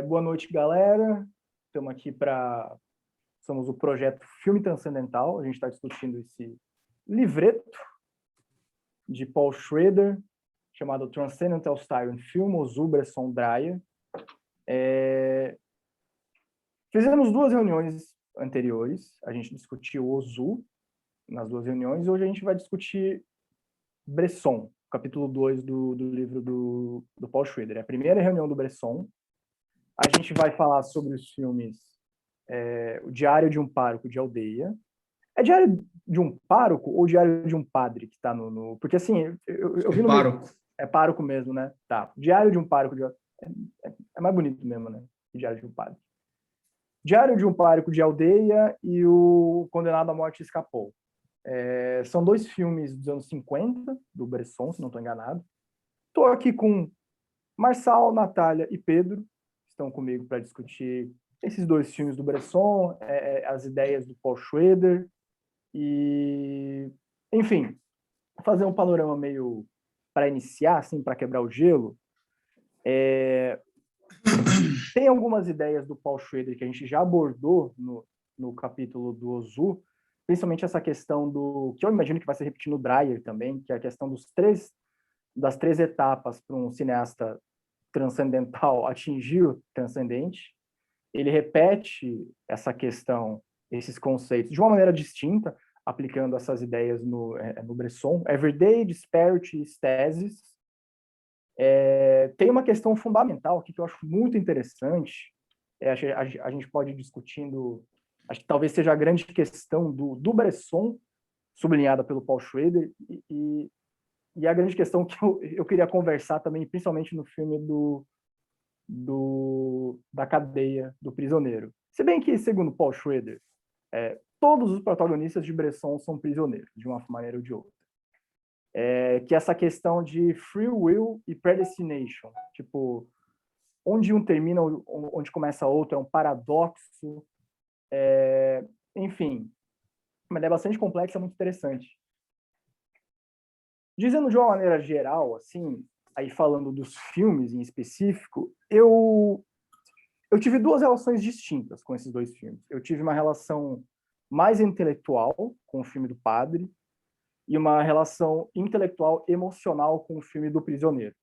Boa noite, galera. Estamos aqui para... Somos o projeto Filme Transcendental. A gente está discutindo esse livreto de Paul Schrader, chamado Transcendental Style in Film, Ozu, Bresson, Dreyer. Fizemos 2 reuniões anteriores. A gente discutiu Ozu nas 2 reuniões. Hoje a gente vai discutir Bresson, capítulo 2 do livro do Paul Schrader. É a primeira reunião do Bresson. A gente vai falar sobre os filmes O Diário de um Pároco de Aldeia. É Diário de um Pároco ou Diário de um Padre que está no... Porque, assim, eu vi no... Pároco. É pároco mesmo, né? Tá. Diário de um Pároco de... É mais bonito mesmo, né? Diário de um Padre. Diário de um Pároco de Aldeia e o Condenado à Morte Escapou. São 2 filmes dos anos 50, do Bresson, se não estou enganado. Estou aqui com Marçal, Natália e Pedro, estão comigo para discutir esses 2 filmes do Bresson, as ideias do Paul Schrader e, enfim, fazer um panorama meio para iniciar, assim, para quebrar o gelo. Tem algumas ideias do Paul Schrader que a gente já abordou no capítulo do Ozu, principalmente essa questão do que eu imagino que vai se repetir no Dreyer também, que é a questão das 3 etapas para um cineasta transcendental atingir o transcendente. Ele repete essa questão, esses conceitos, de uma maneira distinta, aplicando essas ideias no Bresson. Everyday, Disparity, Stasis. Tem uma questão fundamental aqui que eu acho muito interessante. A gente pode ir discutindo, acho que talvez seja a grande questão do Bresson, sublinhada pelo Paul Schrader, e a grande questão que eu queria conversar também, principalmente no filme da cadeia do prisioneiro. Se bem que, segundo Paul Schrader, todos os protagonistas de Bresson são prisioneiros, de uma maneira ou de outra. Que essa questão de free will e predestination, tipo, onde um termina, onde começa outro, é um paradoxo. Enfim, mas é bastante complexa, é muito interessante. Dizendo de uma maneira geral, assim, aí falando dos filmes em específico, eu tive 2 relações distintas com esses 2 filmes. Eu tive uma relação mais intelectual com o filme do Padre e uma relação intelectual emocional com o filme do Prisioneiro.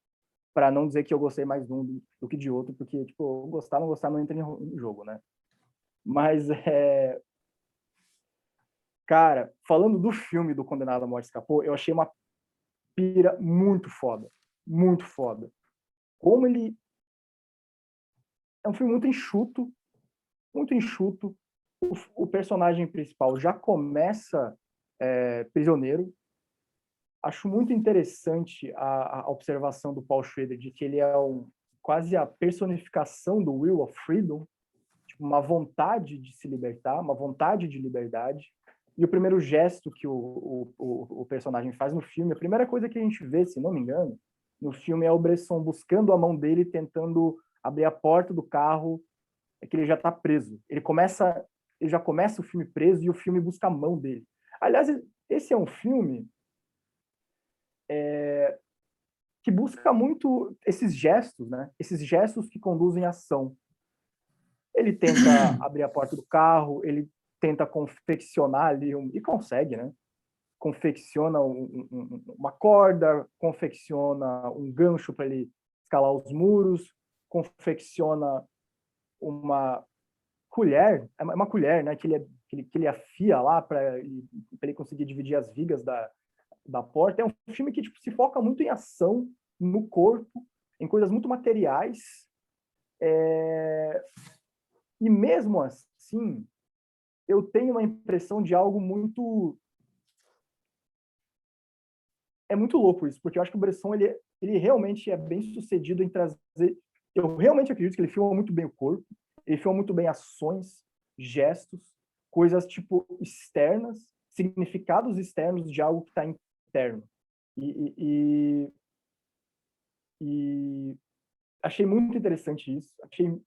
Para não dizer que eu gostei mais de um do que de outro, porque, tipo, gostar, não gostar, não entra em jogo, né? Mas, cara, falando do filme do Condenado à Morte Escapou, eu achei uma pira muito foda. Muito foda. Como ele... É um filme muito enxuto, muito enxuto. O personagem principal já começa prisioneiro. Acho muito interessante a observação do Paul Schrader de que ele é quase a personificação do will of freedom, tipo, uma vontade de se libertar, uma vontade de liberdade. E o primeiro gesto que o personagem faz no filme, a primeira coisa que a gente vê, se não me engano, no filme é o Bresson buscando a mão dele, tentando abrir a porta do carro, que ele já está preso. Ele já começa o filme preso e o filme busca a mão dele. Aliás, esse é um filme que busca muito esses gestos, né? Esses gestos que conduzem à ação. Ele tenta abrir a porta do carro, ele tenta confeccionar ali, e consegue, né? Confecciona uma corda, confecciona um gancho para ele escalar os muros, confecciona uma colher, é uma colher, né? Que ele afia lá para ele conseguir dividir as vigas da porta. É um filme que tipo, se foca muito em ação, no corpo, em coisas muito materiais. E mesmo assim, eu tenho uma impressão de algo muito... É muito louco isso, porque eu acho que o Bresson, ele realmente é bem sucedido em trazer... Eu realmente acredito que ele filma muito bem o corpo, ele filma muito bem ações, gestos, coisas tipo externas, significados externos de algo que está interno. E achei muito interessante isso, achei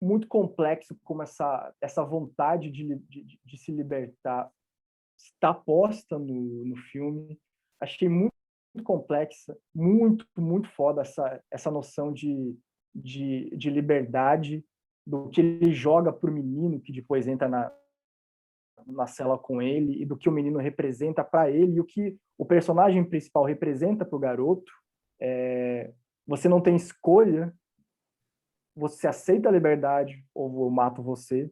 muito complexo como essa vontade de se libertar está posta no filme. Achei muito complexa, muito, muito foda essa noção de liberdade, do que ele joga pro menino, que depois entra na cela com ele, e do que o menino representa para ele, e o que o personagem principal representa para o garoto. Você não tem escolha, você aceita a liberdade ou eu mato você.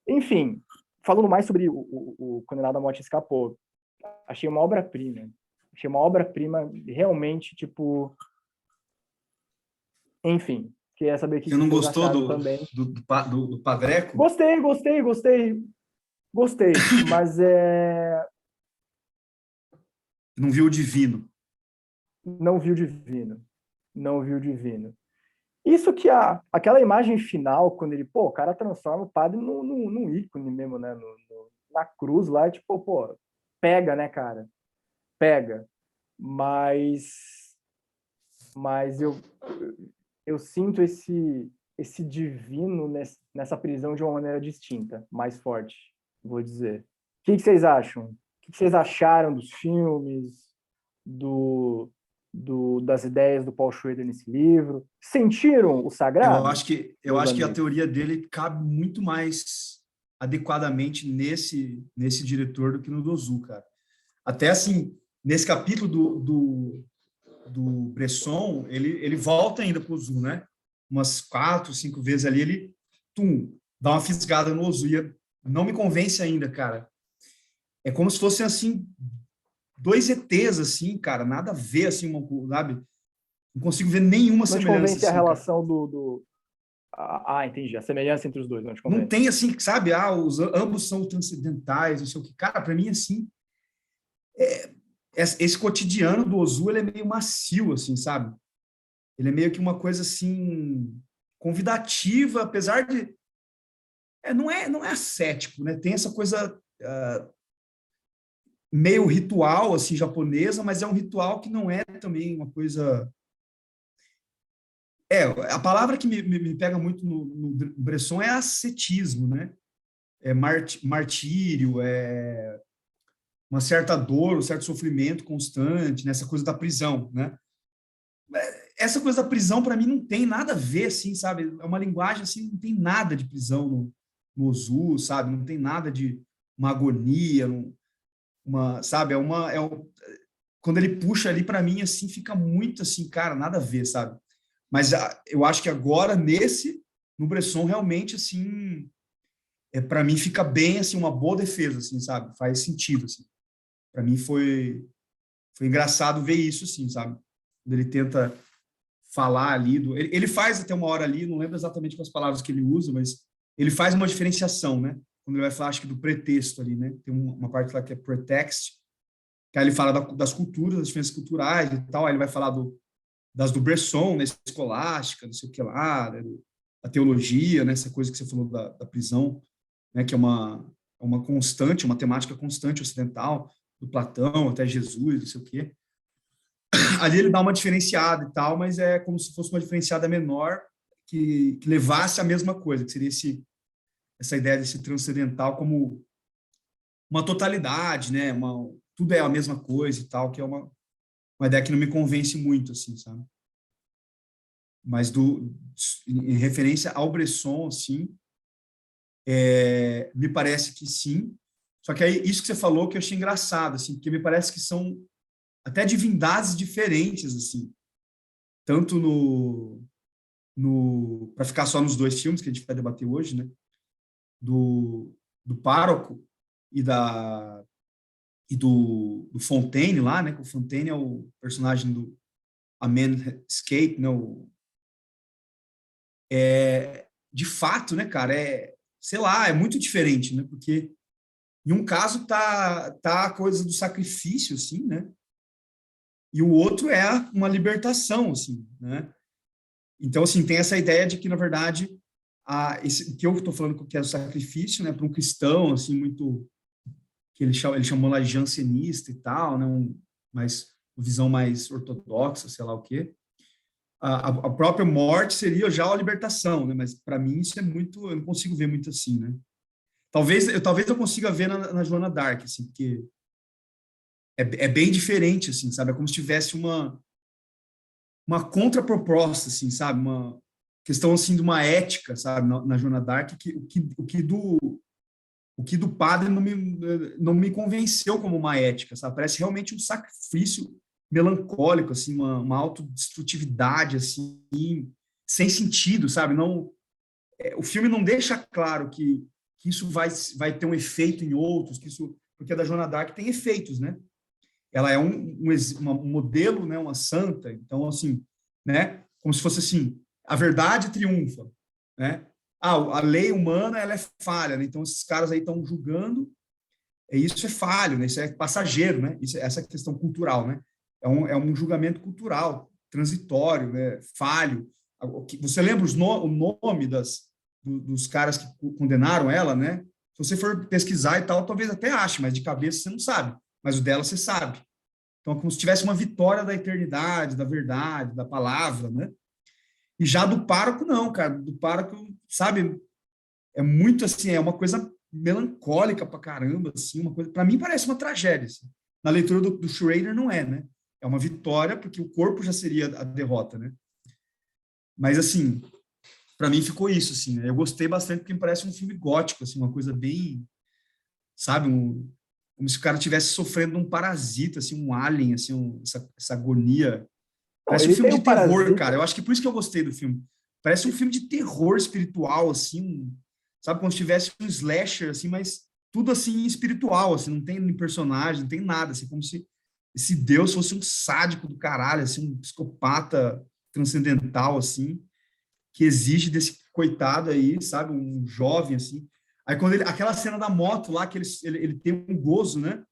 Enfim, falando mais sobre o Condenado à Morte Escapou, achei uma obra-prima. Achei uma obra-prima realmente, tipo... Enfim, queria saber o que Você não vocês gostou acharam também. do Padreco? Gostei, mas Não viu o Divino. não viu divino. Não viu divino. Isso que aquela imagem final, quando ele, pô, o cara transforma o padre num ícone mesmo, né? Na cruz lá, tipo, pô, pega, né, cara? Pega. Mas eu sinto esse divino nessa prisão de uma maneira distinta, mais forte, vou dizer. O que vocês acham? O que vocês acharam dos filmes, das ideias do Paul Schrader nesse livro? Sentiram o sagrado, Eu meus acho que a amigos? teoria dele cabe muito mais adequadamente nesse diretor do que no do Ozu, cara. Até assim, nesse capítulo do Bresson, ele volta ainda para o Ozu, né? Umas 4, 5 vezes ali, ele dá uma fisgada no Ozu. E não me convence ainda, cara. É como se fossem, assim, dois ETs, assim, cara, nada a ver, assim, sabe? Não consigo ver nenhuma Não te semelhança, convence a assim, cara. relação entendi. A semelhança entre os dois não te Não convence. tem, assim, sabe? Ambos são transcendentais, não sei o que. Cara, para mim, assim, esse cotidiano do Ozu, ele é meio macio, assim, sabe? Ele é meio que uma coisa, assim, convidativa, apesar de... não é ascético, né? Tem essa coisa meio ritual, assim, japonesa, mas é um ritual que não é também uma coisa... A palavra que me pega muito no Bresson é ascetismo, né? É martírio, é uma certa dor, um certo sofrimento constante, nessa coisa da prisão, né? Essa coisa da prisão, para mim, não tem nada a ver, assim, sabe? É uma linguagem, assim, não tem nada de prisão no Ozu, sabe? Não tem nada de uma agonia, sabe? Quando ele puxa ali, para mim, assim, fica muito, assim, cara, nada a ver, sabe? Mas eu acho que agora, no Bresson, realmente, assim, para mim fica bem, assim, uma boa defesa, assim, sabe? Faz sentido, assim. Para mim foi engraçado ver isso, assim, sabe? Quando ele tenta falar ali ele faz até uma hora ali, não lembro exatamente as palavras que ele usa, mas ele faz uma diferenciação, né? Quando ele vai falar, acho que do pretexto ali, né? Tem uma parte lá que é pretext, que aí ele fala das culturas, das diferenças culturais e tal, aí ele vai falar das do Bresson, né? Escolástica, não sei o que lá, né? A teologia, né? Essa coisa que você falou da prisão, né? Que é uma constante, uma temática constante ocidental, do Platão até Jesus, não sei o quê. Ali ele dá uma diferenciada e tal, mas é como se fosse uma diferenciada menor que levasse a mesma coisa, que seria essa ideia desse transcendental como uma totalidade, né? Tudo é a mesma coisa e tal, que é uma ideia que não me convence muito, assim, sabe? Mas em referência ao Bresson, assim, me parece que sim. Só que aí, isso que você falou que eu achei engraçado, assim, porque me parece que são até divindades diferentes, assim, tanto para ficar só nos dois filmes que a gente vai debater hoje, né? Do pároco e do Fontaine lá, né? Que o Fontaine é o personagem do A Man Escape, né? De fato, né, cara? Sei lá, é muito diferente, né? Porque em um caso tá a coisa do sacrifício, assim, né? E o outro é uma libertação, assim, né? Então, assim, tem essa ideia de que, na verdade, o que eu estou falando que é o sacrifício, né, para um cristão, assim, muito, que ele chamou lá de jansenista e tal, né, uma visão mais ortodoxa, sei lá o quê. A própria morte seria já a libertação, né, mas para mim isso é muito, eu não consigo ver muito assim, né. Talvez eu consiga ver na Joana d'Arc, assim, porque é bem diferente, assim, sabe? É como se tivesse uma contraproposta, assim, sabe? Uma questão, assim, de uma ética, sabe? Na Joana d'Arc, o que do padre não me convenceu como uma ética, sabe? Parece realmente um sacrifício melancólico, assim, uma autodestrutividade, assim, sem sentido, sabe? Não, o filme não deixa claro que isso vai ter um efeito em outros, porque a da Joana d'Arc tem efeitos, né? Ela é um modelo, né? Uma santa, então, assim, né? Como se fosse assim, a verdade triunfa, né? A lei humana, ela é falha, né? Então esses caras aí estão julgando, isso é falho, né? Isso é passageiro, né? Essa questão cultural, né? É um julgamento cultural, transitório, né? Falho. Você lembra o nome dos caras que condenaram ela, né? Se você for pesquisar e tal, talvez até ache, mas de cabeça você não sabe. Mas o dela você sabe. Então é como se tivesse uma vitória da eternidade, da verdade, da palavra, né? E já do pároco, não, cara. Do pároco, sabe, é muito assim, é uma coisa melancólica pra caramba, assim, uma coisa, para mim parece uma tragédia, assim. Na leitura do Schrader não é, né? É uma vitória porque o corpo já seria a derrota, né? Mas assim, para mim ficou isso, assim, né? Eu gostei bastante porque me parece um filme gótico, assim, uma coisa bem, sabe, como se o cara estivesse sofrendo um parasita, assim, um alien, assim, essa agonia. Não, Parece um ele filme tem de o terror, Parasita. cara. Eu acho que por isso que eu gostei do filme. Parece um filme de terror espiritual, assim, sabe, como se tivesse um slasher, assim, mas tudo assim espiritual, assim, não tem personagem, não tem nada, assim, como se esse Deus fosse um sádico do caralho, assim, um psicopata transcendental, assim, que exige desse coitado aí, sabe, um jovem, assim. Aí quando aquela cena da moto lá, que ele tem um gozo, né?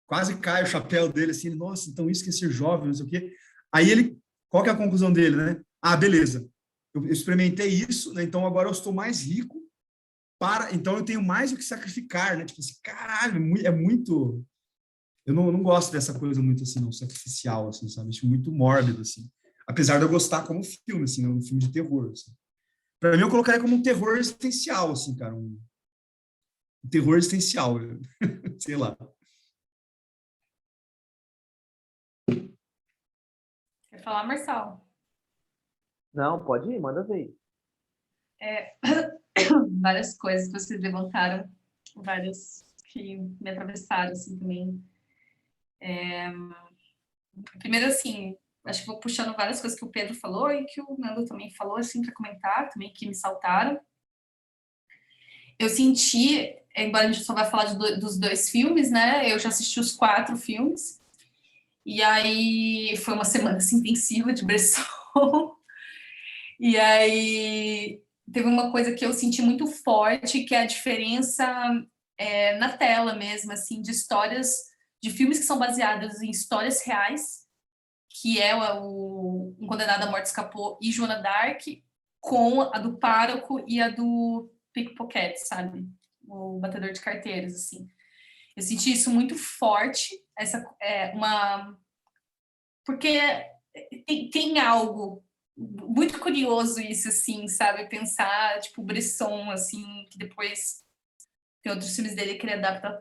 Quase cai o chapéu dele, assim, nossa, então isso que é ser jovem, não sei o quê. Aí qual que é a conclusão dele, né? Ah, beleza, eu experimentei isso, né? Então agora eu estou mais rico, então eu tenho mais o que sacrificar, né? Tipo assim, caralho, é muito. Eu não gosto dessa coisa muito assim, não, sacrificial, assim, sabe? Acho muito mórbido, assim. Apesar de eu gostar como filme, assim, né? Um filme de terror, assim. Para mim, eu colocaria como um terror existencial, assim, cara. Um terror existencial, sei lá. Quer falar, Marçal? Não, pode ir, manda ver. Várias coisas que vocês levantaram, várias que me atravessaram, assim, também. Primeiro, assim, acho que vou puxando várias coisas que o Pedro falou e que o Nando também falou, assim, para comentar, também, que me saltaram. Eu senti, embora a gente só vai falar dos 2 filmes, né? Eu já assisti os 4 filmes. E aí foi uma semana assim, intensiva de Bresson. E aí teve uma coisa que eu senti muito forte, que é a diferença na tela mesmo, assim, de histórias, de filmes que são baseados em histórias reais, que é Um Condenado à Morte Escapou e Joana d'Arc, com a do Pároco e a do Pickpocket, sabe? O Batedor de Carteiras, assim. Eu senti isso muito forte, porque tem algo muito curioso isso, assim, sabe? Pensar, tipo, Bresson, assim, que depois tem outros filmes dele que ele adapta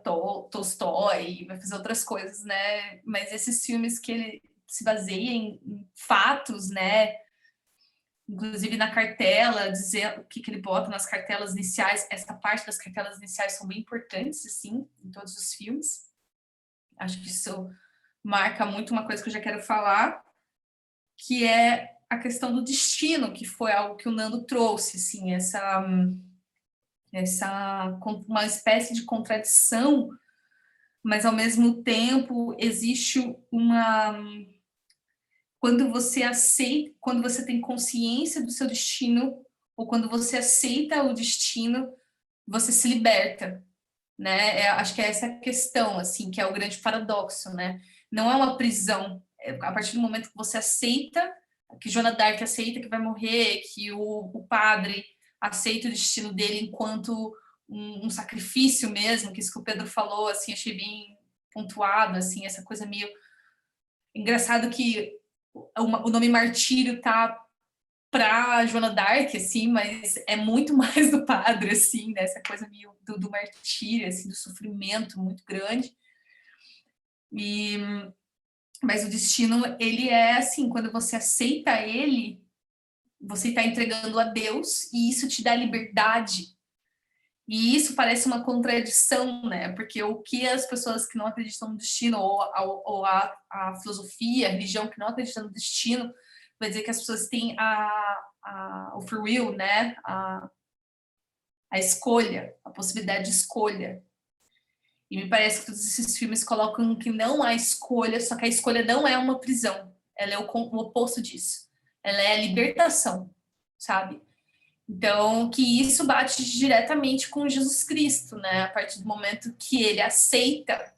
Tolstói, vai fazer outras coisas, né? Mas esses filmes que ele se baseia em fatos, né? Inclusive na cartela, dizer o que ele bota nas cartelas iniciais. Essa parte das cartelas iniciais são bem importantes, assim, em todos os filmes. Acho que isso marca muito uma coisa que eu já quero falar, que é a questão do destino, que foi algo que o Nando trouxe, assim, uma espécie de contradição, mas ao mesmo tempo existe quando você tem consciência do seu destino, ou quando você aceita o destino, você se liberta, né? Acho que é essa questão, assim, que é o grande paradoxo, né? Não é uma prisão. A partir do momento que você aceita, que Joana d'Arc aceita que vai morrer, que o padre aceita o destino dele enquanto um sacrifício mesmo, que isso que o Pedro falou, assim, achei bem pontuado, assim, essa coisa meio engraçado que o nome martírio tá para Joana d'Arc, assim, mas é muito mais do padre, assim, né? Essa coisa meio do martírio, assim, do sofrimento muito grande. Mas o destino, ele é assim, quando você aceita ele, você está entregando a Deus e isso te dá liberdade. E isso parece uma contradição, né? Porque o que as pessoas que não acreditam no destino, ou a filosofia, a religião que não acredita no destino, vai dizer que as pessoas têm o free will, né? A escolha, a possibilidade de escolha. E me parece que todos esses filmes colocam que não há escolha, só que a escolha não é uma prisão. Ela é o oposto disso. Ela é a libertação, sabe? Então, que isso bate diretamente com Jesus Cristo, né? A partir do momento que ele aceita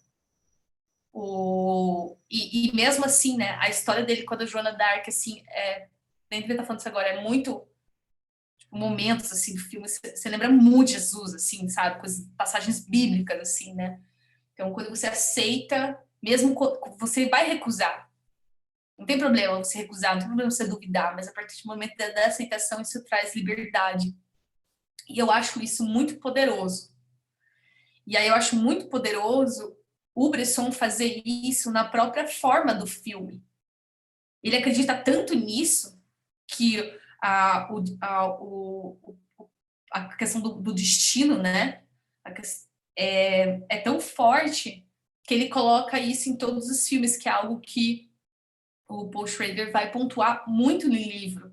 e mesmo assim, né? A história dele com a Joana d'Arc, assim, nem devia estar falando isso agora, é muito tipo, momentos, assim, do filme, você lembra muito de Jesus, assim, sabe? Coisas, passagens bíblicas, assim, né? Então, quando você aceita, mesmo você vai recusar. Não tem problema você recusar, não tem problema você duvidar, mas a partir do momento da aceitação, isso traz liberdade. E eu acho isso muito poderoso. E aí eu acho muito poderoso o Bresson fazer isso na própria forma do filme. Ele acredita tanto nisso que a questão do destino, né? É tão forte que ele coloca isso em todos os filmes, que é algo que o Paul Schrader vai pontuar muito no livro,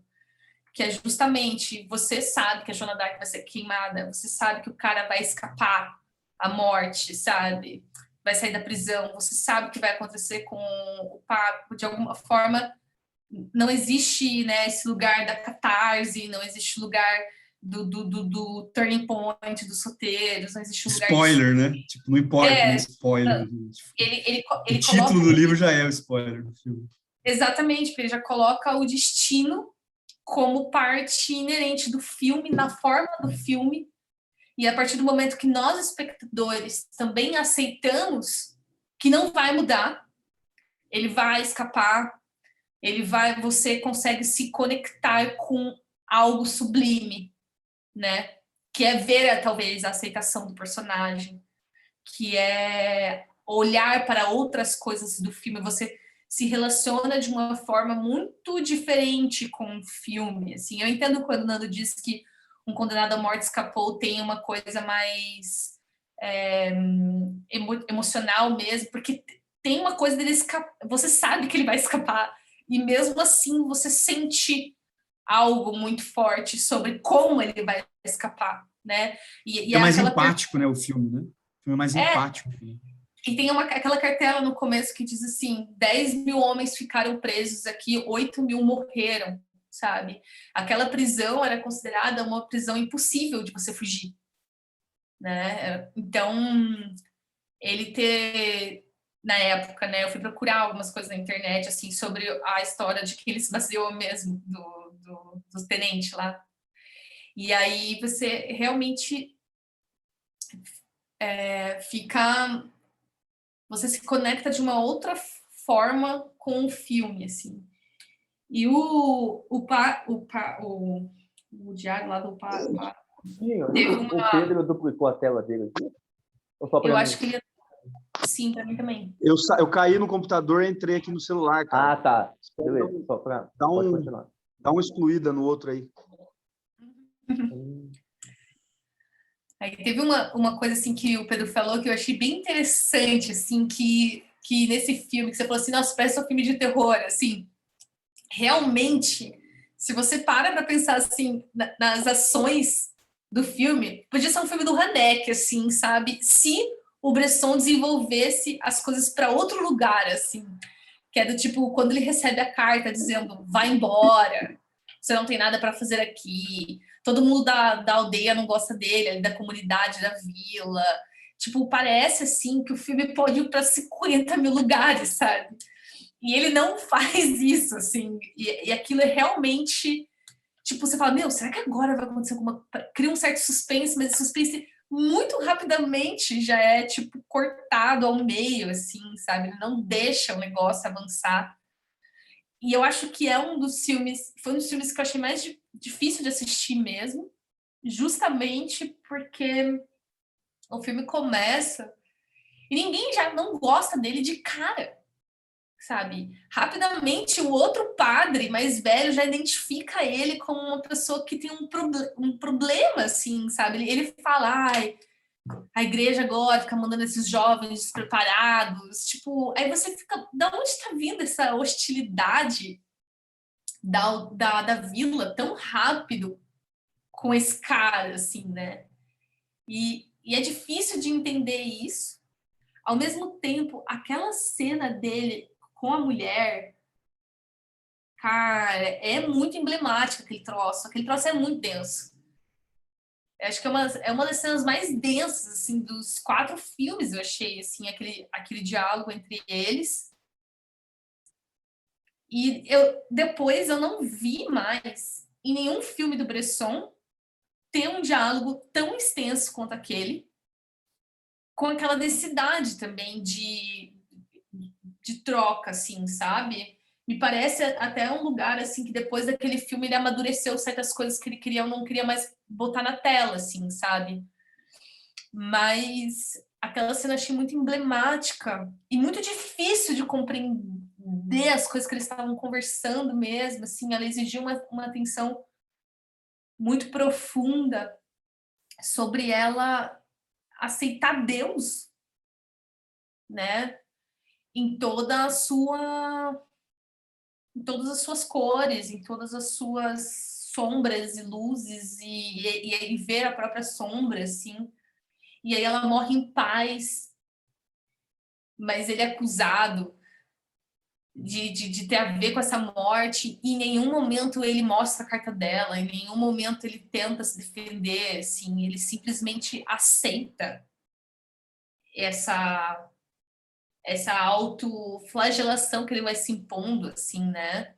que é justamente, você sabe que a Joana d'Arc vai ser queimada, você sabe que o cara vai escapar à morte, sabe? Vai sair da prisão, você sabe o que vai acontecer com o Paco, de alguma forma, não existe, né, esse lugar da catarse, não existe lugar do turning point dos roteiros, não existe um lugar... Spoiler, né? Tipo, não importa, né? Spoiler. Ele o título do livro já é o spoiler do filme. Exatamente, porque ele já coloca o destino como parte inerente do filme, na forma do filme, e a partir do momento que nós, espectadores, também aceitamos que não vai mudar, ele vai escapar, você consegue se conectar com algo sublime, né? Que é ver, talvez, a aceitação do personagem, que é olhar para outras coisas do filme, você se relaciona de uma forma muito diferente com o filme, assim. Eu entendo quando o Nando diz que Um Condenado à Morte Escapou tem uma coisa mais emocional mesmo, porque tem uma coisa dele escapar, você sabe que ele vai escapar, e mesmo assim você sente algo muito forte sobre como ele vai escapar, né? E é mais empático, né, o filme, né? O filme é mais empático. E tem aquela cartela no começo que diz assim, 10 mil homens ficaram presos aqui, 8 mil morreram, sabe? Aquela prisão era considerada uma prisão impossível de você fugir, né? Então, ele ter... Na época, né, eu fui procurar algumas coisas na internet, assim, sobre a história de que ele se baseou mesmo do tenente lá. E aí você realmente fica... Você se conecta de uma outra forma com o filme, assim. E o Diário lá do teve O Pedro duplicou a tela dele aqui? Ou só eu acho que ele... Sim, para mim também. Eu caí no computador e entrei aqui no celular, cara. Ah, tá. Beleza. Só pra... Pode continuar. Dá uma excluída no outro aí. Aí teve uma coisa assim que o Pedro falou que eu achei bem interessante, assim, que nesse filme, que você falou assim, nossa, parece um filme de terror, assim. Realmente, se você para pensar, assim, nas ações do filme, podia ser um filme do Haneke, assim, sabe? Se o Bresson desenvolvesse as coisas para outro lugar, assim. Que é do tipo, quando ele recebe a carta dizendo, vai embora, você não tem nada para fazer aqui, todo mundo da aldeia não gosta dele, ali da comunidade, da vila. Tipo, parece, assim, que o filme pode ir para 50 mil lugares, sabe? E ele não faz isso, assim. E aquilo é realmente... Tipo, você fala, meu, será que agora vai acontecer alguma... Cria um certo suspense, mas esse suspense muito rapidamente já é, tipo, cortado ao meio, assim, sabe? Ele não deixa o negócio avançar. E eu acho que é um dos filmes... Foi um dos filmes que eu achei mais difícil de assistir mesmo, justamente porque o filme começa E ninguém já não gosta dele de cara, sabe? Rapidamente, o outro padre mais velho já identifica ele como uma pessoa que tem um problema, assim, sabe? Ele fala, ai, a igreja agora fica mandando esses jovens despreparados, tipo, aí você fica, da onde está vindo essa hostilidade da vila tão rápido com esse cara, assim, né? E é difícil de entender isso. Ao mesmo tempo, aquela cena dele com a mulher, cara, é muito emblemática aquele troço. Aquele troço é muito denso. Eu acho que é uma das cenas mais densas, assim, dos 4 filmes, eu achei, assim, aquele diálogo entre eles. E depois eu não vi mais em nenhum filme do Bresson ter um diálogo tão extenso quanto aquele, com aquela densidade também de troca, assim, sabe? Me parece até um lugar, assim, que depois daquele filme ele amadureceu certas coisas que ele queria, não queria mais botar na tela, assim, sabe? Mas aquela cena eu achei muito emblemática e muito difícil de compreender as coisas que eles estavam conversando mesmo, assim, ela exigia uma atenção muito profunda sobre ela aceitar Deus, né? Em todas as suas cores, em todas as suas sombras e luzes e ver a própria sombra, assim. E aí ela morre em paz, mas ele é acusado de ter a ver com essa morte, e em nenhum momento ele mostra a carta dela, em nenhum momento ele tenta se defender, assim, ele simplesmente aceita essa autoflagelação que ele vai se impondo, assim, né?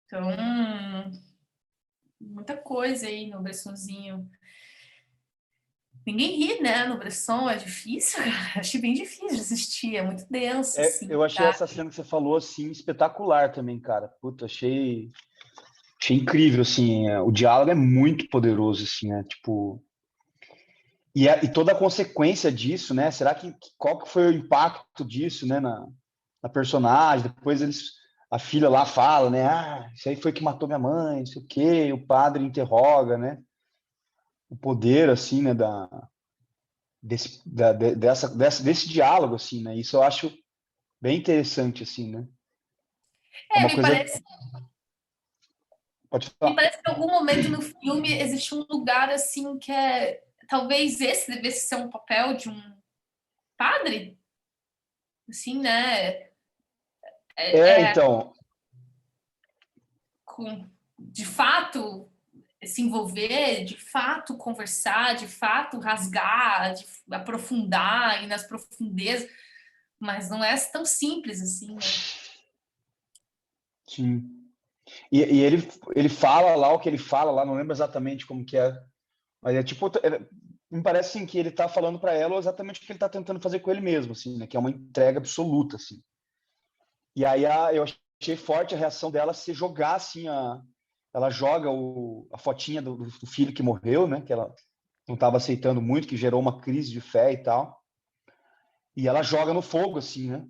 Então, muita coisa aí no Bressonzinho. Ninguém ri, né? No Bresson é difícil, cara. Achei bem difícil de assistir, é muito denso, assim. Eu achei tá? essa cena que você falou, assim, espetacular também, cara. Puta, achei incrível, assim. O diálogo é muito poderoso, assim, né? Tipo... E toda a consequência disso, né? Será qual que foi o impacto disso, né? Na personagem? Depois a filha lá fala, né? Ah, isso aí foi que matou minha mãe, não sei o quê. O padre interroga, né? O poder, assim, né? Desse diálogo, assim, né? Isso eu acho bem interessante, assim, né? É uma Me coisa... parece, Pode me falar. parece que em algum momento no filme existe um lugar, assim, que é... Talvez esse devesse ser um papel de um padre, assim, né? É, Então, de fato se envolver, de fato conversar, de fato rasgar, de aprofundar, ir nas profundezas, mas não é tão simples assim, né? sim. E ele fala lá o que ele fala lá, não lembro exatamente como que é, mas é tipo, me parece assim, que ele tá falando para ela exatamente o que ele tá tentando fazer com ele mesmo, assim, né? Que é uma entrega absoluta, assim. E aí eu achei forte a reação dela se jogar, assim, ela joga a fotinha do filho que morreu, né? Que ela não estava aceitando muito, que gerou uma crise de fé e tal. E ela joga no fogo, assim, né?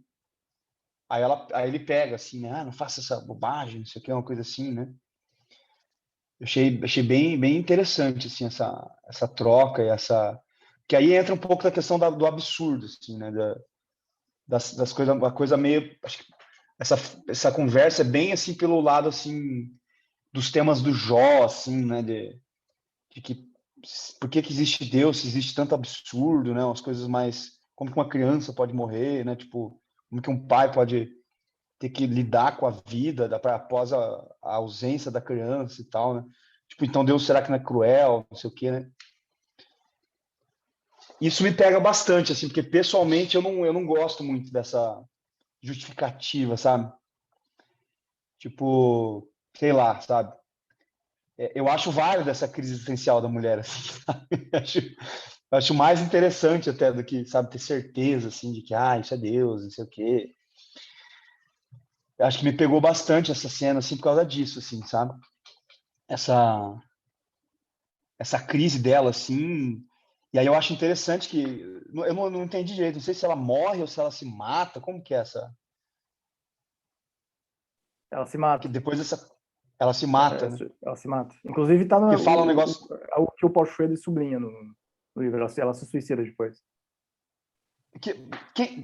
Aí ele pega, assim, né? Ah, não faça essa bobagem, não sei o que, uma coisa assim, né? Eu achei bem interessante, assim, essa troca e essa... Que aí entra um pouco da questão do absurdo, assim, né? Das coisas, uma coisa meio... Acho que essa conversa é bem, assim, pelo lado, assim, dos temas do Jó, assim, né? De que... Por que existe Deus, se existe tanto absurdo, né? Umas coisas mais... Como que uma criança pode morrer, né? Tipo, como que um pai pode ter que lidar com a vida após a ausência da criança e tal, né? Tipo, então Deus será que não é cruel, não sei o quê, né? Isso me pega bastante, assim, porque pessoalmente eu não gosto muito dessa justificativa, sabe? Tipo, sei lá, sabe? Eu acho válido essa crise existencial da mulher, assim, sabe? Acho mais interessante até do que, sabe, ter certeza, assim, de que, isso é Deus, não sei o quê. Acho que me pegou bastante essa cena, assim, por causa disso, assim, sabe? Essa crise dela, assim, E aí eu acho interessante que eu não entendi direito, não sei se ela morre ou se ela se mata, como que é essa? Ela se Que mata. depois ela se mata, né? Ela se mata. Inclusive, tá Que fala um negócio o que o Paul Schrader sublinha no livro. Ela se suicida depois. que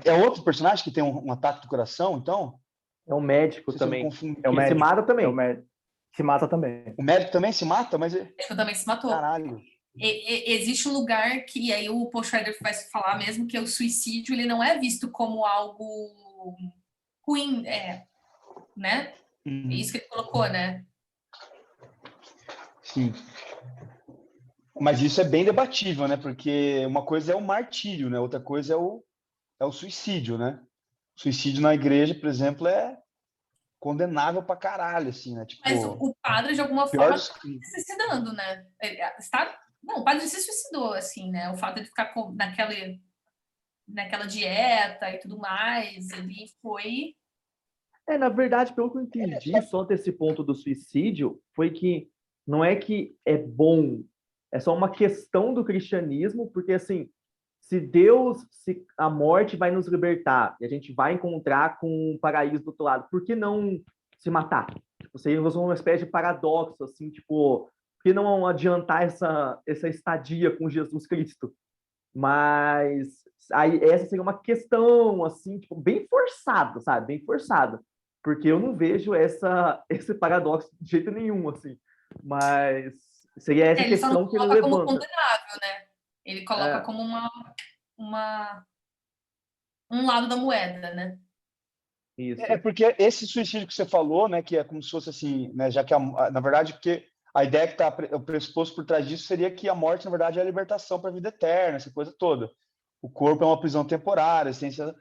é outro personagem que tem um ataque do coração, então? É um médico Não sei se eu também. confundo. É o Que se médico. mata também. É o médico. Se mata também. O médico também se mata, mas Acho que também se matou. caralho. Existe um lugar que aí o Paul Schrader vai falar mesmo que o suicídio ele não é visto como algo ruim, né? É isso que ele colocou, né? Sim. Mas isso é bem debatível, né? Porque uma coisa é o martírio, né? Outra coisa é o suicídio, né? Suicídio na igreja, por exemplo, é condenável pra caralho, assim, né? Mas Tipo, o padre, de alguma pior forma, dos está crimes. se suicidando, né? Não, o padre se suicidou, assim, né? O fato de ficar naquela dieta e tudo mais, ele foi. Na verdade, pelo que eu entendi, só desse ponto do suicídio, foi que não é que é bom, é só uma questão do cristianismo, porque assim, se a morte vai nos libertar e a gente vai encontrar com o paraíso do outro lado, por que não se matar? Tipo, seria uma espécie de paradoxo, assim, tipo, por que não adiantar essa estadia com Jesus Cristo? Mas aí essa seria uma questão assim, tipo, bem forçada, sabe? Bem forçada. Porque eu não vejo esse paradoxo de jeito nenhum, assim. Mas seria essa Ele só não questão que ele coloca como levanta. condenável, né? Ele coloca É, como um lado da moeda, né? isso. É porque esse suicídio que você falou, né, que é como se fosse assim, né, já que na verdade porque a ideia que está o pressuposto por trás disso seria que a morte, na verdade, é a libertação para a vida eterna, essa coisa toda. O corpo é uma prisão temporária, a essência.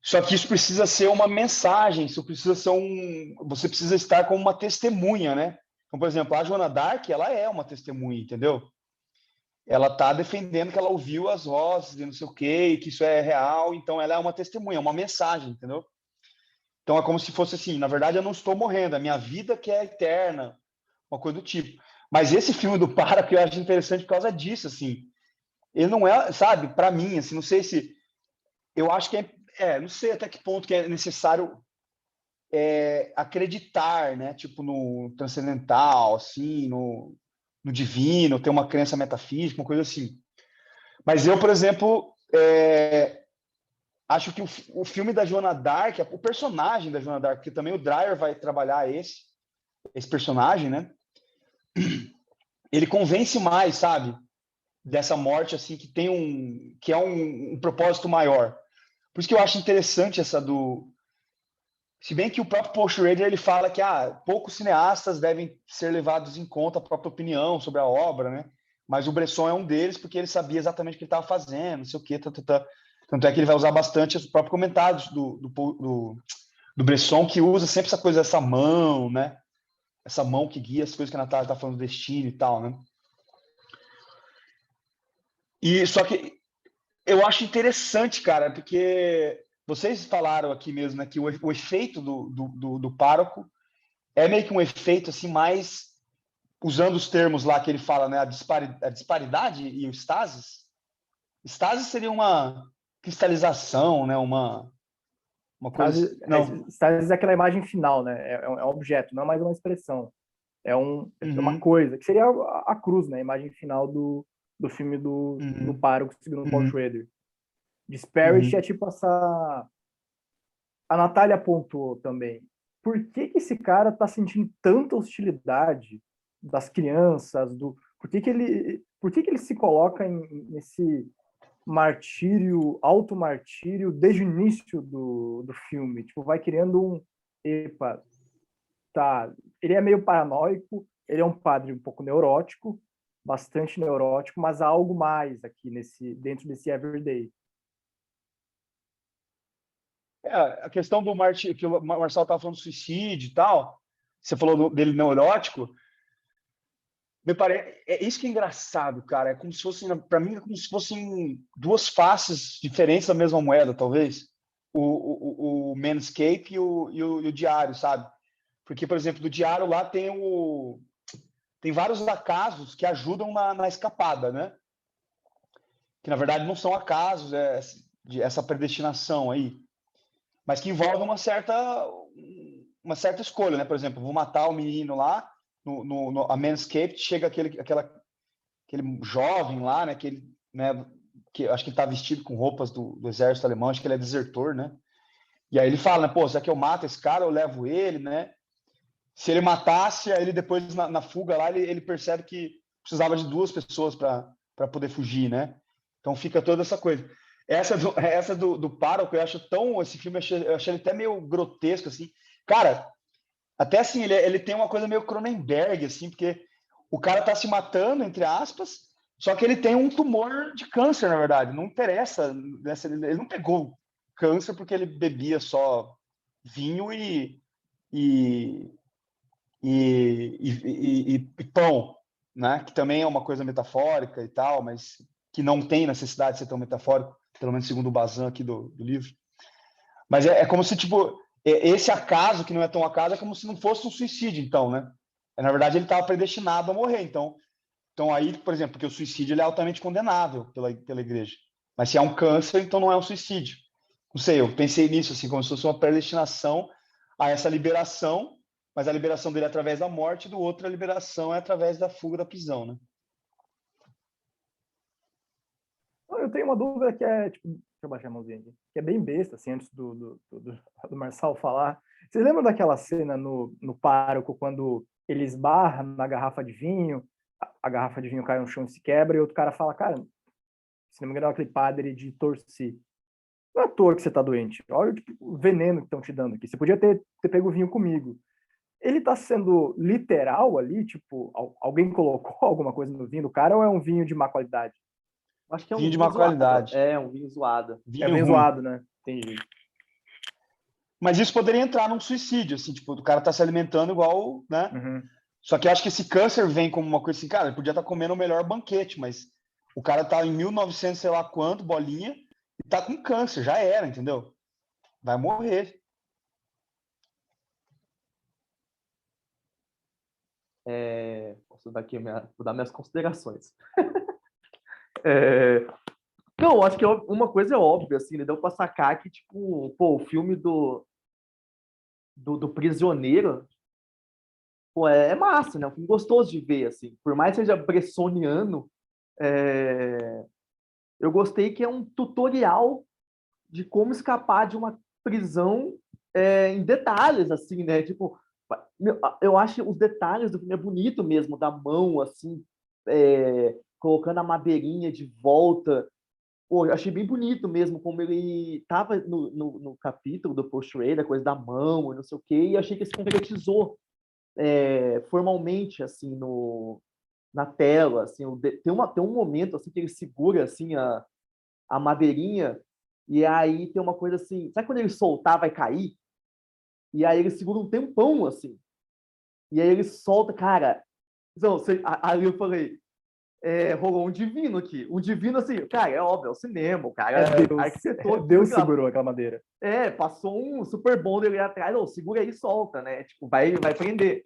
Só que isso precisa ser uma mensagem, isso precisa ser você precisa estar como uma testemunha, né? Então, por exemplo, a Joana Dark, ela é uma testemunha, entendeu? Ela está defendendo que ela ouviu as vozes e não sei o quê, e que isso é real, então ela é uma testemunha, uma mensagem, entendeu? Então é como se fosse assim, na verdade eu não estou morrendo, a minha vida que é eterna, uma coisa do tipo. Mas esse filme do Para, que eu acho interessante por causa disso, assim, ele não é, sabe, para mim, assim, não sei se, eu acho que não sei até que ponto que é necessário acreditar, né, tipo no transcendental, assim, no divino, ter uma crença metafísica, uma coisa assim. Mas eu, por exemplo, acho que o filme da Joana Dark, o personagem da Joana Dark, porque também o Dreyer vai trabalhar esse personagem, né? Ele convence mais, sabe? Dessa morte, assim, que é um propósito maior. Por isso que eu acho interessante essa do... Se bem que o próprio Paul Schrader, ele fala que poucos cineastas devem ser levados em conta a própria opinião sobre a obra, né? Mas o Bresson é um deles, porque ele sabia exatamente o que ele estava fazendo, não sei o quê, Tanto é que ele vai usar bastante os próprios comentários do Bresson, que usa sempre essa coisa, essa mão, né? Essa mão que guia as coisas que a Natália está falando do destino e tal, né? E só que eu acho interessante, cara, porque vocês falaram aqui mesmo, né, que o efeito do pároco é meio que um efeito assim mais usando os termos lá que ele fala, né, a disparidade e o estasis. Estasis seria uma cristalização, né, uma coisa, não. Stasis é aquela imagem final, né? É um objeto, não é mais uma expressão. É uma coisa, que seria a cruz, né? A imagem final do filme do pároco segundo Paul Schrader. Disparity é tipo essa... A Natália apontou também. Por que esse cara tá sentindo tanta hostilidade das crianças? Por que ele se coloca nesse martírio, automartírio desde o início do filme? Tipo, vai criando epa, tá, ele é meio paranoico, ele é um padre um pouco neurótico, bastante neurótico, mas há algo mais aqui dentro desse everyday. A questão do que o Marcelo estava falando do suicídio e tal, você falou dele neurótico, me parece, é isso que é engraçado, cara. É como se fossem, para mim, é como se fossem duas faces diferentes da mesma moeda, talvez. O Manscape e o Diário, sabe? Porque, por exemplo, do Diário lá tem vários acasos que ajudam na escapada, né? que na verdade não são acasos, essa predestinação aí, mas que envolve uma certa escolha, né? Por exemplo, vou matar o menino lá a Manscaped, chega aquele jovem lá, né? Que acho que está vestido com roupas do exército alemão, acho que ele é desertor, né? E aí ele fala, né? Pô, será que eu mato esse cara, eu levo ele, né? Se ele matasse, aí ele depois na fuga lá, ele percebe que precisava de 2 pessoas para poder fugir, né? Então fica toda essa coisa. Essa do pároco, eu acho tão... Esse filme, eu achei ele até meio grotesco, assim. Cara, até assim, ele tem uma coisa meio Cronenberg, assim, porque o cara tá se matando, entre aspas, só que ele tem um tumor de câncer, na verdade. Não interessa, né? Ele não pegou câncer porque ele bebia só vinho e pão, né? Que também é uma coisa metafórica e tal, mas que não tem necessidade de ser tão metafórico, pelo menos segundo o Bazin aqui do livro. Mas é como se, tipo, esse acaso, que não é tão acaso, é como se não fosse um suicídio, então, né? Na verdade, ele estava predestinado a morrer, então aí, por exemplo, porque o suicídio ele é altamente condenável pela igreja. Mas se é um câncer, então não é um suicídio. Não sei, eu pensei nisso, assim, como se fosse uma predestinação a essa liberação, mas a liberação dele é através da morte, do outro a liberação é através da fuga da prisão, né? Eu tenho uma dúvida que é, tipo, deixa eu baixar a mãozinha aqui, que é bem besta, assim, antes do Marçal falar. Vocês lembram daquela cena no pároco, quando ele esbarra na garrafa de vinho, a garrafa de vinho cai no chão e se quebra, e outro cara fala, cara, se não me engano é aquele padre de Torcy, não é à toa que você tá doente, olha o veneno que estão te dando aqui, você podia ter pego o vinho comigo. Ele tá sendo literal ali, tipo, alguém colocou alguma coisa no vinho do cara, ou é um vinho de má qualidade? Acho que é um Vinho de vinho má zoado. qualidade. É, um vinho zoado. É bem ruim. zoado, né? Entendi. Mas isso poderia entrar num suicídio, assim, tipo, o cara tá se alimentando igual, né? Uhum. Só que eu acho que esse câncer vem como uma coisa assim, cara, ele podia estar comendo o melhor banquete, mas o cara tá em 1900, sei lá quanto, bolinha, e tá com câncer, já era, entendeu? Vai morrer. Posso dar aqui vou dar minhas considerações. Não, acho que uma coisa é óbvia, assim, né? Deu pra sacar que, tipo, pô, o filme do Prisioneiro, pô, é massa, né? É um filme gostoso de ver, assim. Por mais que seja bressoniano, eu gostei que é um tutorial de como escapar de uma prisão em detalhes, assim, né? Tipo, eu acho que os detalhes do filme é bonito mesmo, da mão, assim, colocando a madeirinha de volta. Pô, eu achei bem bonito mesmo, como ele tava no capítulo do Post-Ray, da coisa da mão e não sei o quê, e achei que se concretizou formalmente, assim, na tela, assim, tem um momento, assim, que ele segura, assim, a madeirinha, e aí tem uma coisa assim, sabe quando ele soltar vai cair? E aí ele segura um tempão, assim, e aí ele solta, cara, então, aí eu falei, rolou um divino aqui. Um divino, assim, cara, é óbvio, é o cinema, o cara arquitetou. Deus segurou aquela madeira. Passou um super bom dele atrás, segura aí e solta, né? Tipo, vai prender.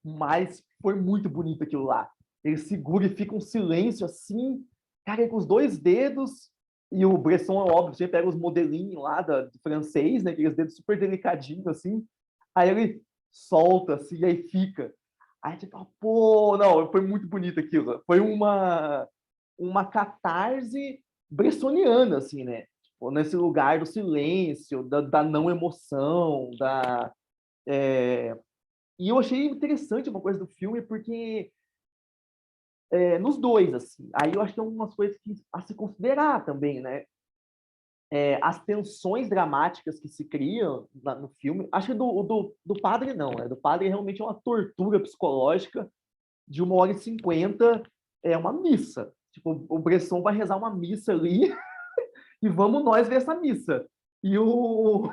Mas foi muito bonito aquilo lá. Ele segura e fica um silêncio assim, cara, com os 2 dedos. E o Bresson, é óbvio, você pega os modelinhos lá do francês, né? Aqueles dedos super delicadinhos, assim. Aí ele solta, assim, aí fica. Aí tipo, pô, não, foi muito bonito aquilo. Foi uma catarse bressoniana, assim, né? Tipo, nesse lugar do silêncio, da não emoção, E eu achei interessante uma coisa do filme, porque nos dois, assim, aí eu acho que tem umas coisas a se considerar também, né? As tensões dramáticas que se criam no filme, acho que do padre não, né? Do padre realmente é uma tortura psicológica de 1h50, é uma missa. Tipo, o Bresson vai rezar uma missa ali e vamos nós ver essa missa. E o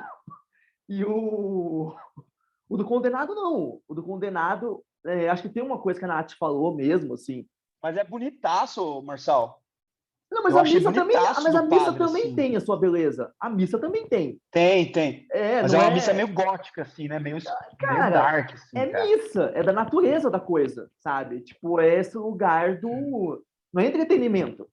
do Condenado, não. O do Condenado, acho que tem uma coisa que a Nath falou mesmo, assim. Mas é bonitaço, Marçal. Não, mas eu a achei missa também, bonitaço mas a do missa padre, também assim. tem a sua beleza. A missa também tem. Tem. Mas não é uma missa meio gótica, assim, né? Meio dark, assim, é cara. missa, é da natureza da coisa, sabe? Tipo, é esse lugar do... Não é entretenimento.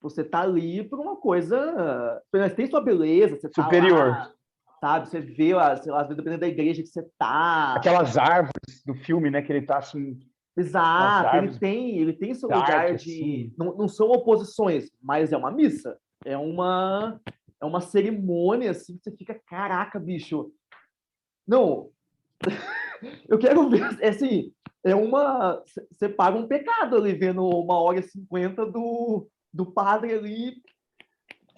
Você tá ali por uma coisa... Mas tem sua beleza, você tá Superior. lá, sabe? Você vê, sei lá, às vezes, dependendo da igreja que você tá. Aquelas árvores do filme, né? Que ele tá assim, Exato, árvores ele tem seu dark, lugar de... assim. Não são oposições, mas é uma missa. É uma cerimônia, assim, que você fica, caraca, bicho. Não, eu quero ver, assim, você paga um pecado ali, vendo 1h50 do padre ali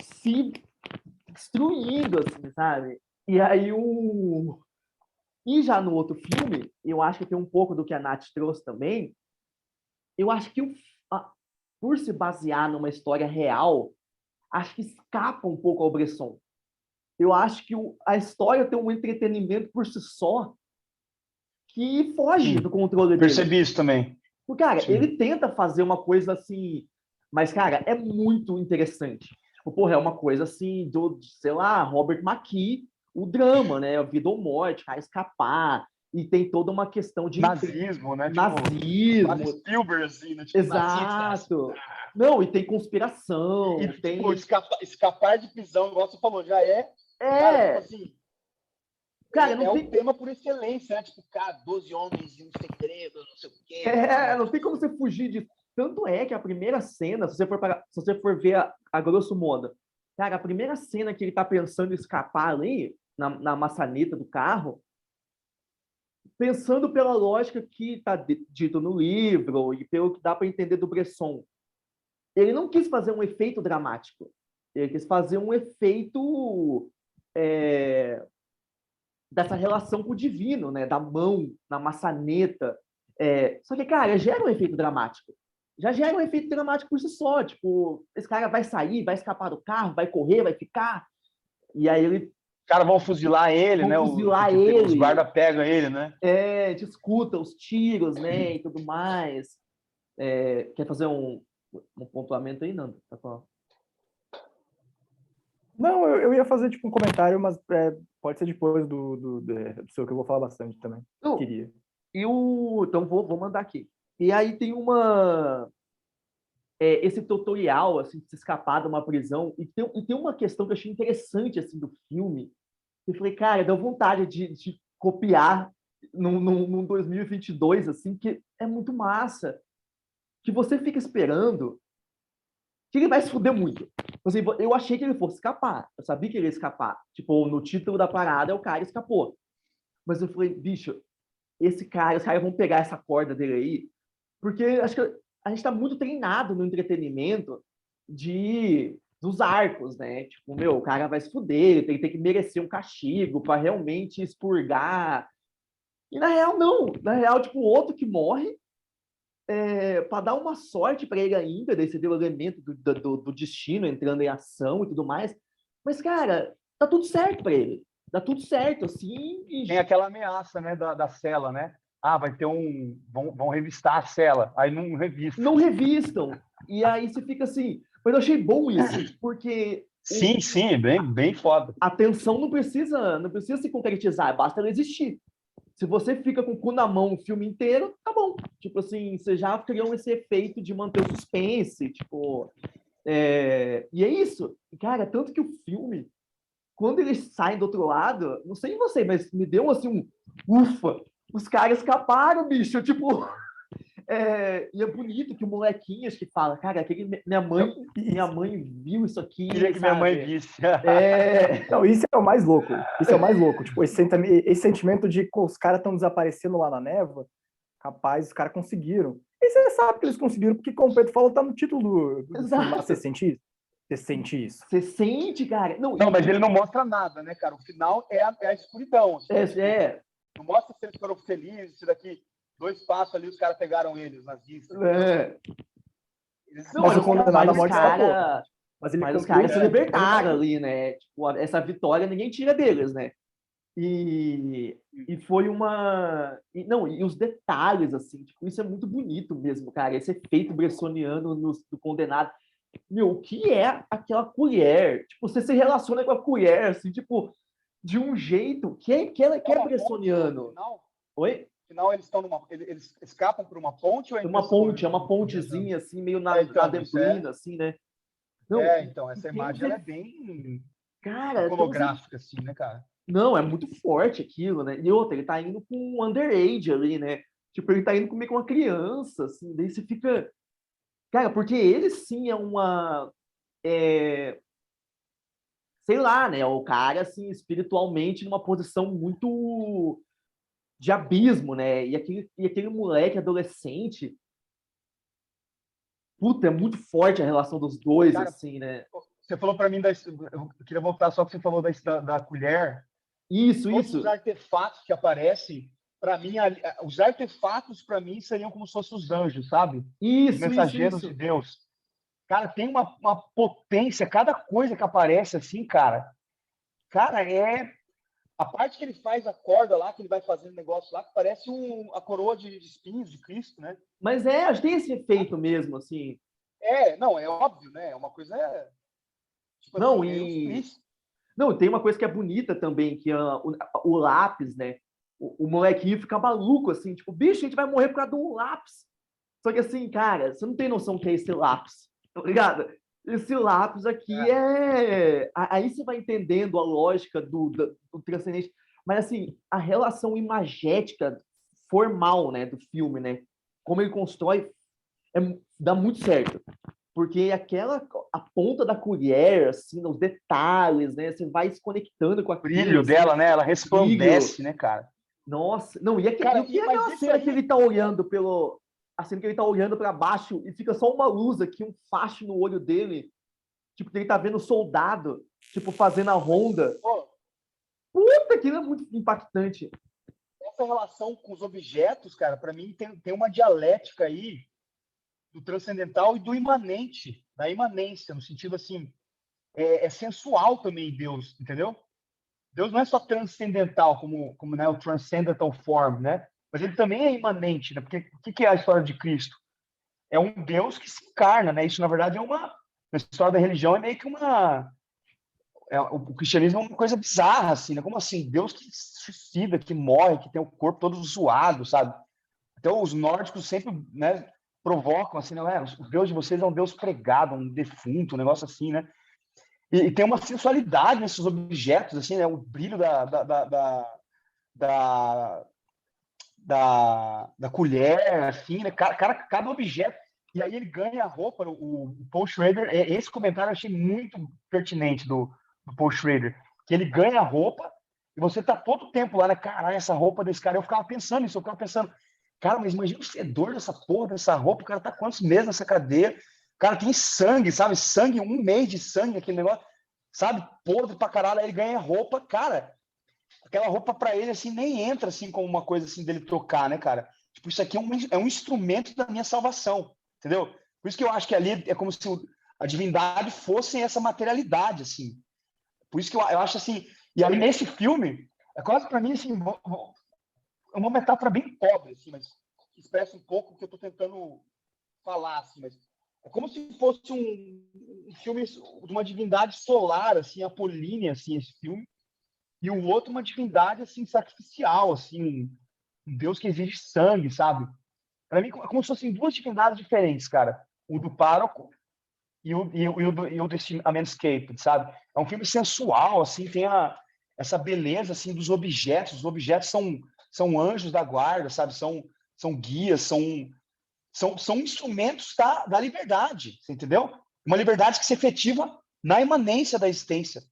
se destruindo, assim, sabe? E aí E já no outro filme, eu acho que tem um pouco do que a Nath trouxe também. Eu acho que por se basear numa história real, acho que escapa um pouco ao Bresson. Eu acho que a história tem um entretenimento por si só que foge do controle dele. Percebi isso também. Porque, cara, Sim. ele tenta fazer uma coisa assim, mas, cara, é muito interessante. Tipo, porra, é uma coisa assim, sei lá, Robert McKee, o drama, né? A vida ou morte, cara, escapar. E tem toda uma questão de Nazismo, né? nazismo. Tipo, Spielberg, assim, né? Tipo, Exato. Não, e tem conspiração, e, tem... tipo, escapar de prisão, igual você falou, já é. Cara, tipo assim. Cara, não é tem... um tema por excelência, né? Tipo, cara, 12 homens e um segredo, não sei o quê. não tem como você fugir disso. Tanto é que a primeira cena, se você for ver a grosso modo, cara, a primeira cena que ele tá pensando em escapar ali, na maçaneta do carro, pensando pela lógica que tá dito no livro e pelo que dá para entender do Bresson, ele não quis fazer um efeito dramático. Ele quis fazer um efeito dessa relação com o divino, né? Da mão na maçaneta. Só que, cara, gera um efeito dramático. Já gera um efeito dramático por si só. Tipo, esse cara vai sair, vai escapar do carro, vai correr, vai ficar. E aí ele... Os caras vão fuzilar ele, né? Os guardas pegam ele, né? Discuta os tiros, né? E tudo mais. Quer fazer um pontuamento aí, Nando? Tá bom. Não, eu ia fazer tipo um comentário, mas pode ser depois do seu, que eu vou falar bastante também. Não, Queria. Então vou mandar aqui. E aí tem esse tutorial assim, de se escapar de uma prisão. E tem uma questão que eu achei interessante assim, do filme. Eu falei, cara, deu vontade de copiar num 2022, assim, que é muito massa. Que você fica esperando que ele vai se fuder muito. Assim, eu achei que ele fosse escapar. Eu sabia que ele ia escapar. Tipo, no título da parada, o cara escapou. Mas eu falei, bicho, os caras vão pegar essa corda dele aí, porque acho que a gente tá muito treinado no entretenimento dos arcos, né? Tipo, o cara vai se fuder, tem que merecer um castigo para realmente expurgar. E na real, não. Na real, tipo, o outro que morre para dar uma sorte para ele ainda, daí você vê o elemento do destino entrando em ação e tudo mais. Mas, cara, tá tudo certo para ele. Tá tudo certo, assim. Tem aquela ameaça, né, da cela, né? Vai ter vão revistar a cela. Aí não revistam. Não revistam. E aí você fica assim. Mas eu achei bom isso, porque. Sim, bem foda. A tensão não precisa se concretizar, basta ela existir. Se você fica com o cu na mão o filme inteiro, tá bom. Tipo assim, você já criou esse efeito de manter o suspense, tipo... E é isso. Cara, tanto que o filme, quando eles saem do outro lado, não sei você, mas me deu assim ufa, os caras escaparam, bicho, tipo... E é bonito que o molequinho acho que fala, cara, minha mãe viu isso aqui. Queria que minha mãe visse. Não, isso é o mais louco. Isso é o mais louco. Tipo, esse sentimento de que os caras estão desaparecendo lá na névoa, rapaz, os caras conseguiram. E você sabe que eles conseguiram, porque, como o Pedro falou, tá no título do filme. Você sente isso? Você sente isso? Você sente, cara? Não, mas ele não mostra nada, né, cara? O final é a escuridão. Assim, Não mostra se eles foram felizes, se daqui 2 passos ali os caras pegaram eles nazistas. Mas o condenado à morte escapou. Mas os caras se libertaram ali, né? Tipo, essa vitória ninguém tira deles, né? E foi uma... E os detalhes, assim, tipo, isso é muito bonito mesmo, cara. Esse efeito bressoniano do condenado. Meu, o que é aquela colher? Tipo, você se relaciona com a colher, assim, tipo, de um jeito que é bressoniano. Oi? Final eles escapam por uma ponte ou uma pontezinha assim meio na neblina assim, né? Não, Então, essa tem imagem uns ela é bem cara, tem uns iconográfica, assim, né, cara? Não, é muito forte aquilo, né? E outra, ele tá indo com um underage ali, né? Tipo, ele tá indo comer com uma criança, assim, daí você fica. Cara, porque ele sim é uma. Sei lá, né? O cara, assim, espiritualmente numa posição muito de abismo, né? E aquele moleque adolescente, puta, é muito forte a relação dos dois, Cara, assim, né? você falou para mim, eu queria voltar só que você falou da colher. Isso, Todos os isso. artefatos que aparecem, para mim, os artefatos para mim seriam como se fossem os anjos, sabe? Os Isso, isso, mensageiros de isso. Deus. Cara, tem uma potência, cada coisa que aparece assim, cara, a parte que ele faz a corda lá, que ele vai fazendo negócio lá, que parece a coroa de espinhos de Cristo, né? Mas tem esse efeito mesmo, assim. Não, é óbvio, né? É uma coisa, tipo Não, assim, eu e fiz. Não, tem uma coisa que é bonita também, que o lápis, né? O molequinho fica maluco, assim, tipo, bicho, a gente vai morrer por causa de um lápis. Só que assim, cara, você não tem noção do que é esse lápis, tá ligado? Esse lápis aqui Aí você vai entendendo a lógica do transcendente. Mas assim, a relação imagética formal, né, do filme, né? Como ele constrói, dá muito certo. Porque a ponta da colher, assim, os detalhes, né? Você vai se conectando com O aquilo, brilho assim, dela, né? Ela brilho. resplandece, né, cara? Nossa, não, e Cara, mas aquela isso cena que aí, ele tá olhando a cena que ele tá olhando para baixo e fica só uma luz aqui, um facho no olho dele, tipo, que ele tá vendo o soldado, tipo, fazendo a ronda. pô, Puta, aquilo é muito impactante. essa relação com os objetos, cara, para mim tem uma dialética aí do transcendental e do imanente, da imanência, no sentido assim, é sensual também Deus, entendeu? Deus não é só transcendental, como né, o transcendental form, né? Mas ele também é imanente, né? Porque o que é a história de Cristo? É um Deus que se encarna, né? Isso, na verdade, na história da religião, é meio que o cristianismo é uma coisa bizarra, assim, né? Como assim? Deus que se suicida, que morre, que tem o corpo todo zoado, sabe? Então, os nórdicos sempre, né, provocam, assim, né? O Deus de vocês é um Deus pregado, um defunto, um negócio assim, né? E tem uma sensualidade nesses objetos, assim, né? O brilho da, da colher, assim, né? Cada objeto. E aí ele ganha a roupa, o Paul Schrader, esse comentário eu achei muito pertinente do Paul Schrader, que ele ganha a roupa e você tá todo o tempo lá, né? Caralho, essa roupa desse cara, eu ficava pensando nisso, eu ficava pensando, cara, mas imagina o fedor dessa porra, dessa roupa, o cara tá quantos meses nessa cadeira, o cara tem sangue, sabe? Sangue, 1 mês de sangue, aquele negócio, sabe? Podre pra caralho, aí ele ganha roupa, cara, aquela roupa para ele assim nem entra assim como uma coisa assim dele trocar, né, cara? Tipo, isso aqui é um instrumento da minha salvação, entendeu? Por isso que eu acho que ali é como se a divindade fosse essa materialidade, assim. Por isso que eu acho assim. E aí nesse filme é quase para mim assim uma metáfora bem pobre, assim, mas que expressa um pouco o que eu estou tentando falar, assim, mas é como se fosse um filme de uma divindade solar, assim, apolínea, assim, esse filme. E o outro uma divindade assim sacrificial, assim, um Deus que exige sangue, sabe? Para mim é como se fossem duas divindades diferentes, cara. O do pároco e o desse Manscaped, sabe? É um filme sensual, assim, tem essa beleza assim dos objetos. Os objetos são anjos da guarda, sabe? São guias, são instrumentos da liberdade, você entendeu? Uma liberdade que se efetiva na imanência da existência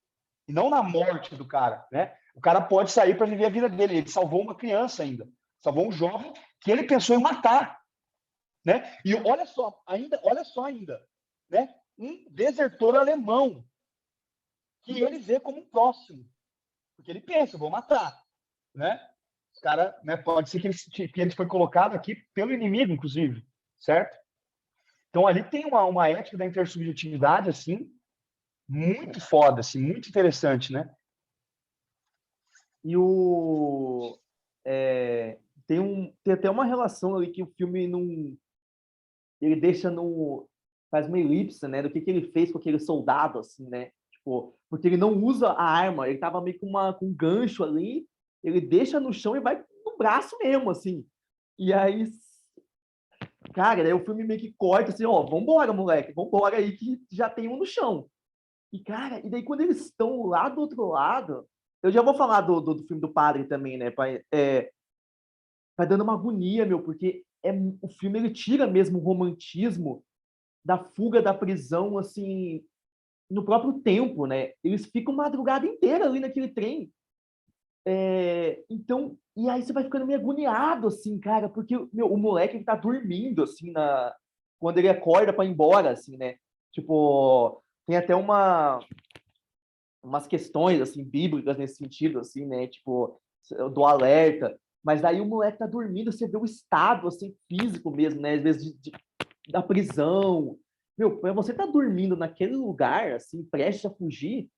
e não na morte do cara, né? O cara pode sair para viver a vida dele. Ele salvou uma criança ainda, salvou um jovem que ele pensou em matar, né? E olha só ainda, né? Um desertor alemão que ele vê como um próximo, porque ele pensa, vou matar, né? Os cara, né? Pode ser que ele foi colocado aqui pelo inimigo, inclusive, certo? Então ali tem uma ética da intersubjetividade assim muito foda, assim, muito interessante, né? E tem até uma relação ali que o filme não. Ele deixa no. Faz uma elipse, né? Do que ele fez com aquele soldado, assim, né? Tipo, porque ele não usa a arma, ele tava meio com um gancho ali, ele deixa no chão e vai no braço mesmo, assim. E aí. cara, daí o filme meio que corta assim, ó, vambora, moleque, vambora aí que já tem um no chão. E, cara, e daí quando eles estão lá do outro lado, eu já vou falar do filme do padre também, né? Vai dando uma agonia, meu, porque o filme ele tira mesmo o romantismo da fuga da prisão, assim, no próprio tempo, né? Eles ficam madrugada inteira ali naquele trem. Então, e aí você vai ficando meio agoniado, assim, cara, porque meu, o moleque ele tá dormindo, assim, quando ele acorda para ir embora, assim, né? Tipo, tem até umas questões, assim, bíblicas nesse sentido, assim, né? Tipo, do alerta. Mas aí o moleque tá dormindo, você vê o estado, assim, físico mesmo, né? Às vezes da prisão. Meu, pra você tá dormindo naquele lugar, assim, prestes a fugir,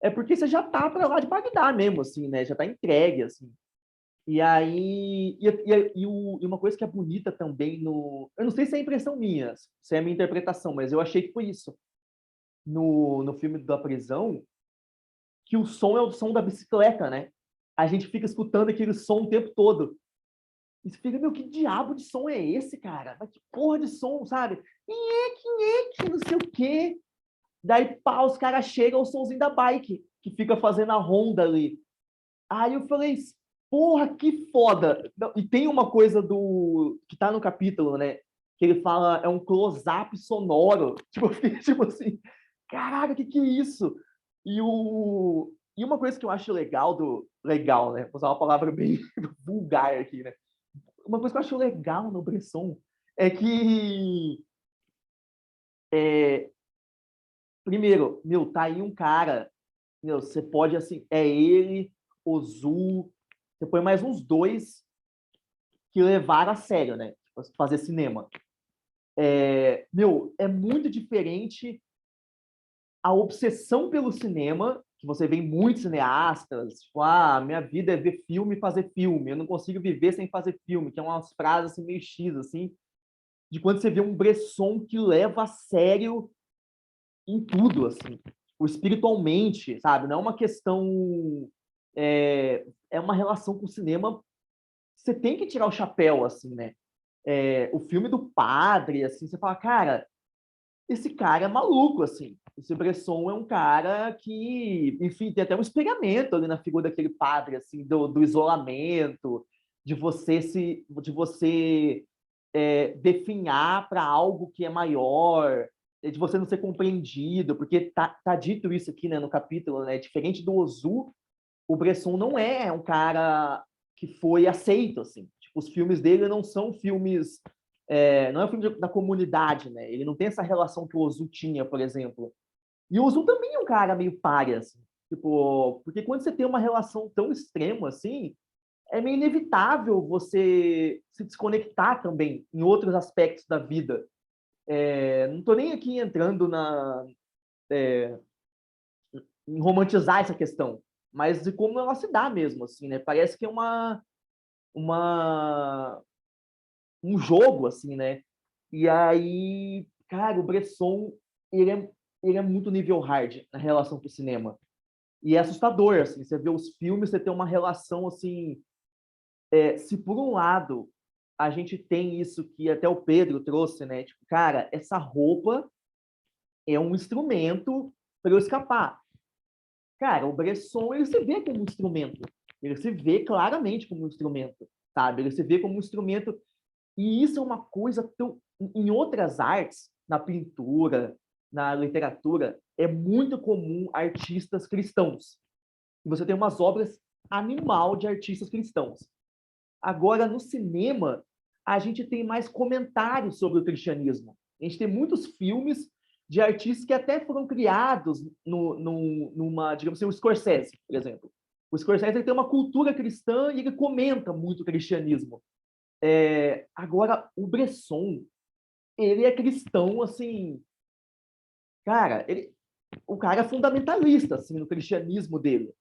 é porque você já tá para lá de Bagdá mesmo, assim, né? Já tá entregue, assim. E aí, e uma coisa que é bonita também eu não sei se é impressão minha, se é a minha interpretação, mas eu achei que foi isso. No filme da prisão, que o som é o som da bicicleta, né? A gente fica escutando aquele som o tempo todo. E você fica, meu, que diabo de som é esse, cara? Mas que porra de som, sabe? Nheque, não sei o quê. Daí, pá, os caras chegam ao somzinho da bike, que fica fazendo a ronda ali. Aí eu falei, porra, que foda. Não, e tem uma coisa que tá no capítulo, né? Que ele fala, é um close-up sonoro. Tipo, eu fiquei tipo assim, caraca, que é isso? E uma coisa que eu acho legal, né? Vou usar uma palavra bem vulgar aqui, né? Uma coisa que eu acho legal no Bresson é que, primeiro, meu, tá aí um cara, meu, você pode, assim, é ele, o Zu, você põe mais uns dois que levaram a sério, né? Fazer cinema. Meu, é muito diferente a obsessão pelo cinema, que você vê em muitos cineastas, tipo, minha vida é ver filme e fazer filme, eu não consigo viver sem fazer filme, que é umas frases assim, meio X, assim, de quando você vê um Bresson que leva a sério em tudo, assim, espiritualmente, sabe? Não é uma questão... é uma relação com o cinema, você tem que tirar o chapéu, assim, né? O filme do padre, assim, você fala, cara, esse cara é maluco, assim. Esse Bresson é um cara que, enfim, tem até um experimento ali na figura daquele padre, assim, do isolamento, de você definhar para algo que é maior, de você não ser compreendido, porque tá dito isso aqui, né, no capítulo, né? Diferente do Ozu, o Bresson não é um cara que foi aceito, assim. Tipo, os filmes dele não são filmes... não é um filme da comunidade, né? Ele não tem essa relação que o Ozu tinha, por exemplo. E o Ozu também é um cara meio pária, assim. Tipo, porque quando você tem uma relação tão extrema, assim, é meio inevitável você se desconectar também em outros aspectos da vida. Não estou nem aqui entrando em romantizar essa questão, mas de como ela se dá mesmo, assim, né? Parece que é uma, um jogo, assim, né? E aí, cara, o Bresson, ele é muito nível hard na relação com o cinema. E é assustador, assim, você vê os filmes, você tem uma relação, assim, se por um lado a gente tem isso que até o Pedro trouxe, né? Tipo, cara, essa roupa é um instrumento para eu escapar. Cara, o Bresson, ele se vê como um instrumento. Ele se vê claramente como um instrumento, sabe? Ele se vê como um instrumento. E isso é uma coisa tão... Em outras artes, na pintura, na literatura, é muito comum artistas cristãos. E você tem umas obras animal de artistas cristãos. Agora, no cinema, a gente tem mais comentários sobre o cristianismo. A gente tem muitos filmes de artistas que até foram criados numa, digamos assim, o Scorsese, por exemplo. O Scorsese ele tem uma cultura cristã e ele comenta muito o cristianismo. Agora, o Bresson, ele é cristão, assim, cara, o cara é fundamentalista, assim, no cristianismo dele.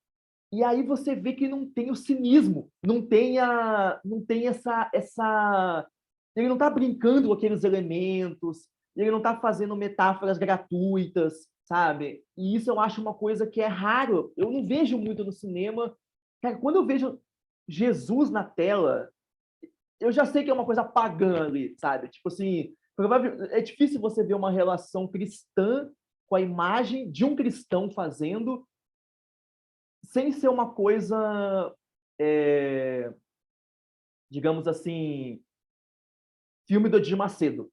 E aí você vê que não tem o cinismo, não tem ele não está brincando com aqueles elementos, ele não está fazendo metáforas gratuitas, sabe? E isso eu acho uma coisa que é raro. Eu não vejo muito no cinema. Cara, quando eu vejo Jesus na tela, eu já sei que é uma coisa pagã ali, sabe? Tipo assim, é difícil você ver uma relação cristã com a imagem de um cristão fazendo, sem ser uma coisa, digamos assim, filme do Edir Macedo.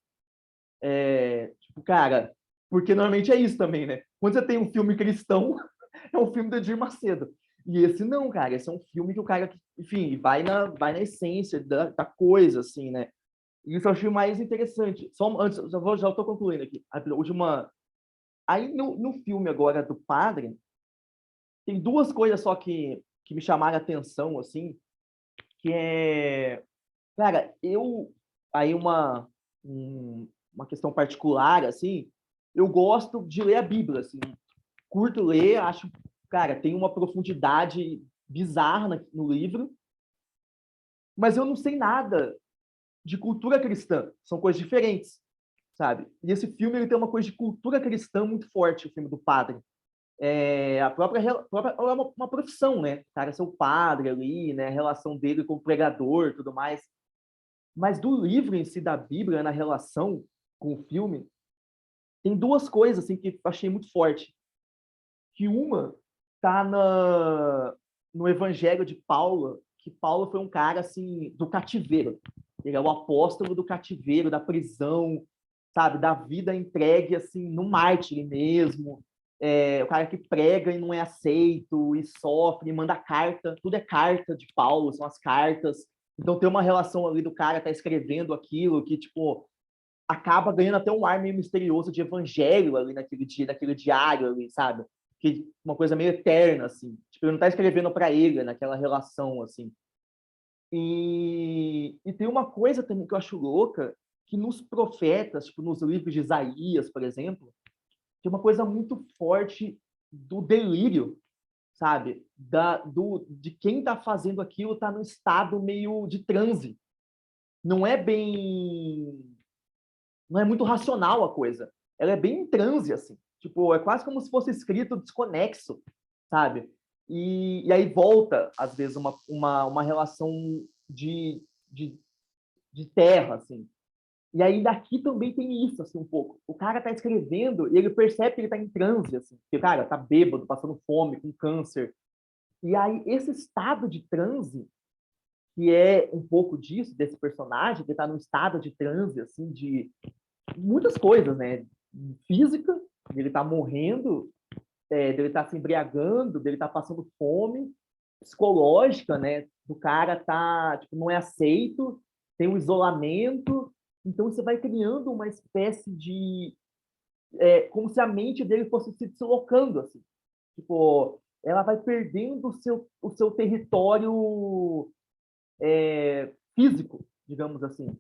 Tipo, cara, porque normalmente é isso também, né? Quando você tem um filme cristão, é um filme do Edir Macedo. E esse não, cara, esse é um filme que o cara, enfim, vai na essência da coisa, assim, né? E isso eu achei mais interessante. Só antes, já estou concluindo aqui. A última. Aí no filme agora do Padre, tem duas coisas só que me chamaram a atenção, assim, que é. Cara, aí uma questão particular, assim, eu gosto de ler a Bíblia, assim, curto ler, acho, cara, tem uma profundidade bizarra no livro, mas eu não sei nada de cultura cristã, são coisas diferentes, sabe? E esse filme ele tem uma coisa de cultura cristã muito forte, o filme do Padre. A própria é uma profissão, né? O cara ser o padre ali, né? A relação dele com o pregador, tudo mais. Mas do livro em si da Bíblia, na relação com o filme, tem duas coisas assim que eu achei muito forte. Que uma tá no Evangelho de Paulo, que Paulo foi um cara assim do cativeiro. Ele é o apóstolo do cativeiro, da prisão, sabe, da vida entregue assim no mártir mesmo. O cara que prega e não é aceito e sofre, e manda carta, tudo é carta de Paulo, são as cartas. Então tem uma relação ali do cara tá escrevendo aquilo que tipo acaba ganhando até um ar meio misterioso de evangelho ali naquele dia, naquele diário ali, sabe? Que uma coisa meio eterna assim. Tipo, ele não tá escrevendo para ele naquela relação assim. E tem uma coisa também que eu acho louca, que nos profetas, tipo nos livros de Isaías, por exemplo, tem uma coisa muito forte do delírio, sabe? De quem está fazendo aquilo está num estado meio de transe. Não é bem. Não é muito racional a coisa. Ela é bem em transe, assim. Tipo, é quase como se fosse escrito desconexo, sabe? E aí volta, às vezes, uma relação de, de, de terra, assim. E aí daqui também tem isso, assim, um pouco. O cara tá escrevendo e ele percebe que ele tá em transe, assim. Que o cara tá bêbado, passando fome, com câncer. E aí esse estado de transe, que é um pouco disso, desse personagem, que tá num estado de transe, assim, de muitas coisas, né? Física, ele tá morrendo, dele tá se embriagando, dele tá passando fome, psicológica, né? Do cara tá, tipo, não é aceito, tem um isolamento, então você vai criando uma espécie de como se a mente dele fosse se deslocando, assim. Tipo, ela vai perdendo o seu território físico, digamos assim.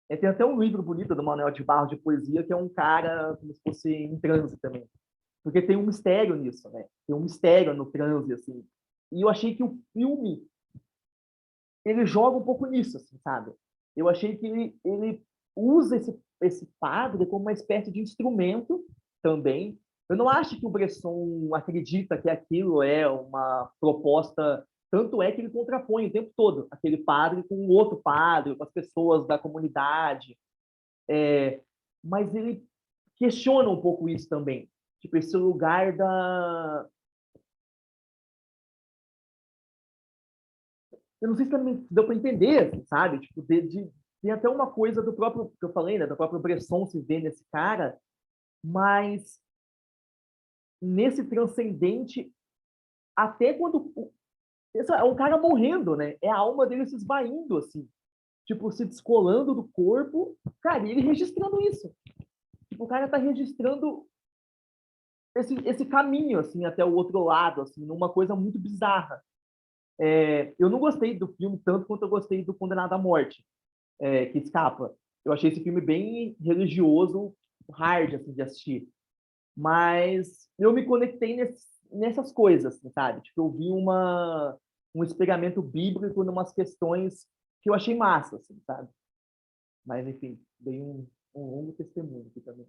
Tem até um livro bonito do Manuel de Barros de poesia, que é um cara como se fosse em transe também. Porque tem um mistério nisso, né? Tem um mistério no transe, assim. E eu achei que o filme, ele joga um pouco nisso, assim, sabe? Eu achei que ele usa esse padre como uma espécie de instrumento também. Eu não acho que o Bresson acredita que aquilo é uma proposta. Tanto é que ele contrapõe o tempo todo aquele padre com o outro padre, com as pessoas da comunidade. Mas ele questiona um pouco isso também. Tipo, esse lugar da. Eu não sei se também deu para entender, assim, sabe? Tipo, tem até uma coisa do próprio, que eu falei, né? Do próprio Bresson se vê nesse cara, mas nesse transcendente, até quando. É um cara morrendo, né? É a alma dele se esvaindo, assim. Tipo, se descolando do corpo. Cara, e ele registrando isso. Tipo, o cara tá registrando esse caminho, assim, até o outro lado, assim, numa coisa muito bizarra. Eu não gostei do filme tanto quanto eu gostei do Condenado à Morte, que escapa. Eu achei esse filme bem religioso, hard, assim, de assistir. Mas eu me conectei nessas coisas, assim, sabe? Tipo, eu vi um experimento bíblico em umas questões que eu achei massa, assim, sabe? Mas, enfim, dei um longo testemunho aqui também.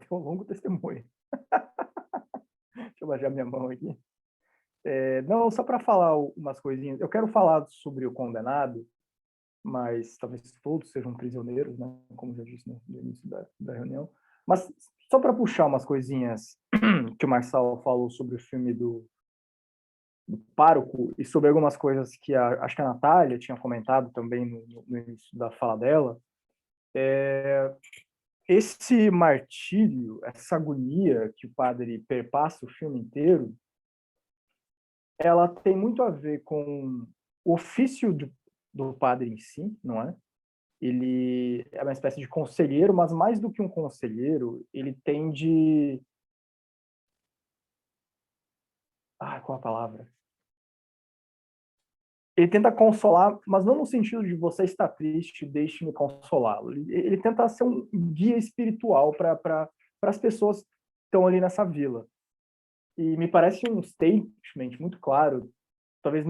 Foi um longo testemunho. Deixa eu baixar minha mão aqui. Não, só para falar umas coisinhas. Eu quero falar sobre o condenado, mas talvez todos sejam prisioneiros, né? Como já disse no início da reunião. Mas só para puxar umas coisinhas que o Marçal falou sobre o filme do Pároco e sobre algumas coisas que acho que a Natália tinha comentado também no início da fala dela. Esse martírio, essa agonia que o padre perpassa o filme inteiro, ela tem muito a ver com o ofício do padre em si, não é? Ele é uma espécie de conselheiro, mas mais do que um conselheiro, ele tem de... qual a palavra? Ele tenta consolar, mas não no sentido de você está triste, deixe-me consolá-lo. Ele tenta ser um guia espiritual para as pessoas que estão ali nessa vila. E me parece um statement muito claro, talvez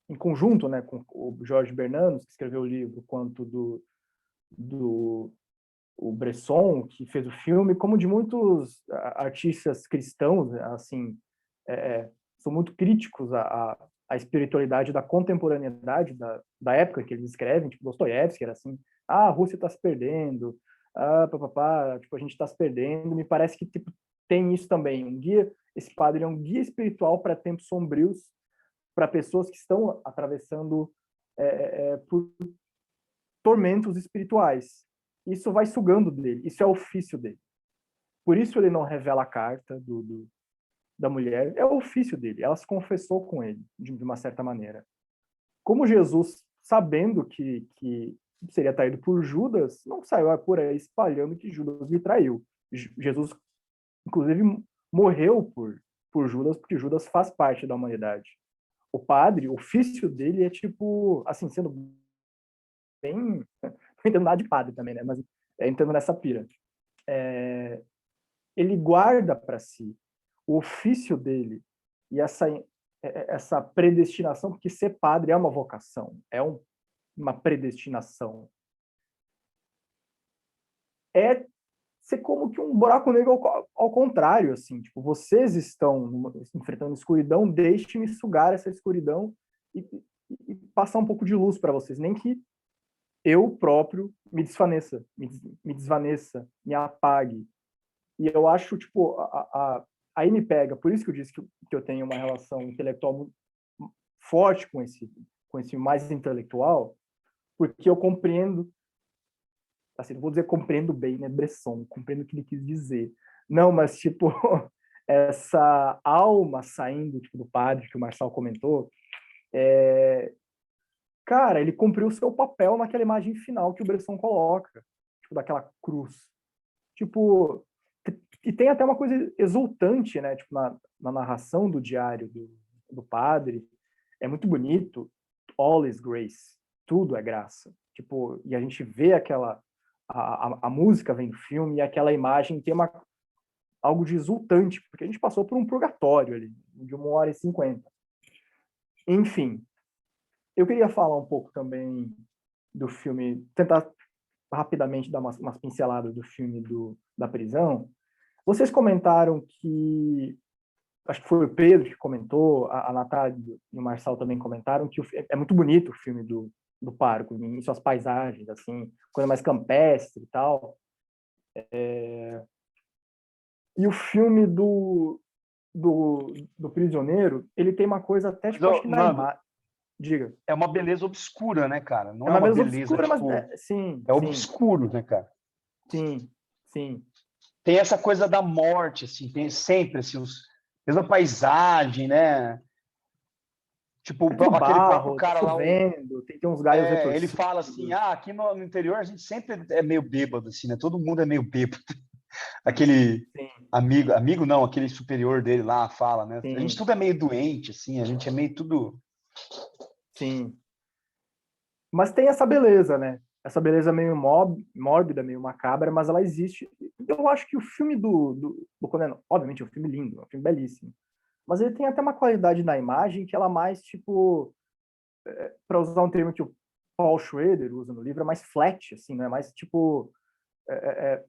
em conjunto, né, com o Jorge Bernanos, que escreveu o livro, quanto do o Bresson, que fez o filme, como de muitos artistas cristãos, assim, são muito críticos à espiritualidade da contemporaneidade da época que eles escrevem, tipo Dostoiévski era assim, a Rússia está se perdendo, tipo, a gente está se perdendo. Me parece que tipo, tem isso também, um guia, esse padre é um guia espiritual para tempos sombrios, para pessoas que estão atravessando por tormentos espirituais. Isso vai sugando dele, isso é o ofício dele. Por isso ele não revela a carta da mulher, é o ofício dele, ela se confessou com ele, de uma certa maneira. Como Jesus, sabendo que seria traído por Judas, não saiu por aí espalhando que Judas lhe traiu. Jesus, inclusive, morreu por Judas, porque Judas faz parte da humanidade. O padre, o ofício dele é tipo, assim, sendo bem... Não entendo nada de padre também, né? Mas entrando nessa pira. Ele guarda para si o ofício dele e essa predestinação, porque ser padre é uma vocação, uma predestinação. É ser como que um buraco negro ao contrário, assim, tipo, vocês estão enfrentando escuridão, deixe-me sugar essa escuridão e passar um pouco de luz para vocês, nem que eu próprio me desvaneça, me apague. E eu acho, tipo, aí me pega, por isso que eu disse que eu tenho uma relação intelectual muito forte com esse mais intelectual, porque eu compreendo, assim, não vou dizer compreendo bem, né, Bresson, compreendo o que ele quis dizer. Não, mas, tipo, essa alma saindo, tipo, do padre, que o Marçal comentou, cara, ele cumpriu o seu papel naquela imagem final que o Bresson coloca, tipo, daquela cruz. Tipo, e tem até uma coisa exultante, né? Tipo, na narração do diário do padre, é muito bonito. All is grace, tudo é graça. Tipo, e a gente vê a música vem do filme e aquela imagem tem algo de exultante, porque a gente passou por um purgatório ali, de 1h50. Enfim, eu queria falar um pouco também do filme, tentar rapidamente dar umas pinceladas do filme da prisão. Vocês comentaram que, acho que foi o Pedro que comentou, a Natália e o Marçal também comentaram, que é muito bonito o filme do Pároco, em suas paisagens, assim, coisa mais campestre e tal. E o filme do Prisioneiro, ele tem uma coisa até, tipo, acho que na imagem. Diga. É uma beleza obscura, né, cara? Não É é uma uma beleza beleza, obscura, tipo... mas sim, É sim, obscuro, né, cara? sim, sim. Tem essa coisa da morte, assim, tem sempre, assim, mesma paisagem, né? Tipo, Aquele aquele próprio barro, tá cara lá, chovendo, tem uns galhos ele retorcidos. fala assim, aqui no interior a gente sempre é meio bêbado, assim, né? Todo mundo é meio bêbado. Aquele Sim, amigo não, aquele superior dele lá fala, né? A gente sim, tudo é meio doente, assim, a gente é meio tudo... sim. Mas tem essa beleza, né? Essa beleza meio mórbida, meio macabra, mas ela existe. Eu acho que o filme do Condenado, obviamente, é um filme lindo, é um filme belíssimo, mas ele tem até uma qualidade na imagem que ela mais, tipo, para usar um termo que o Paul Schrader usa no livro, é mais flat, assim, né? Mais, tipo,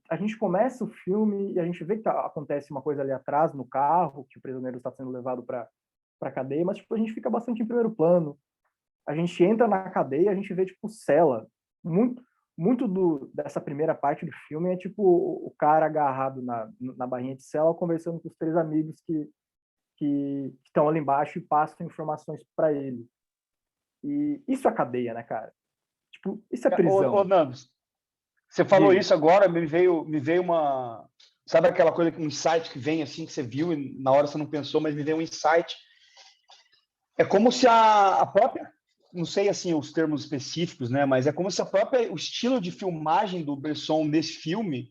A gente começa o filme e a gente vê que acontece uma coisa ali atrás, no carro, que o prisioneiro está sendo levado para a cadeia, mas tipo, a gente fica bastante em primeiro plano. A gente entra na cadeia, a gente vê tipo cela. Muito dessa primeira parte do filme é tipo o cara agarrado na barrinha de cela conversando com os três amigos que estão ali embaixo e passam informações para ele. E isso é cadeia, né, cara? Tipo, isso é prisão. Ô, Nando, você falou Diga. isso agora, me veio uma... Sabe aquela coisa, um insight que vem assim, que você viu e na hora você não pensou, mas me veio um insight. É como se a própria... Não sei assim os termos específicos, né? Mas é como se o estilo de filmagem do Bresson nesse filme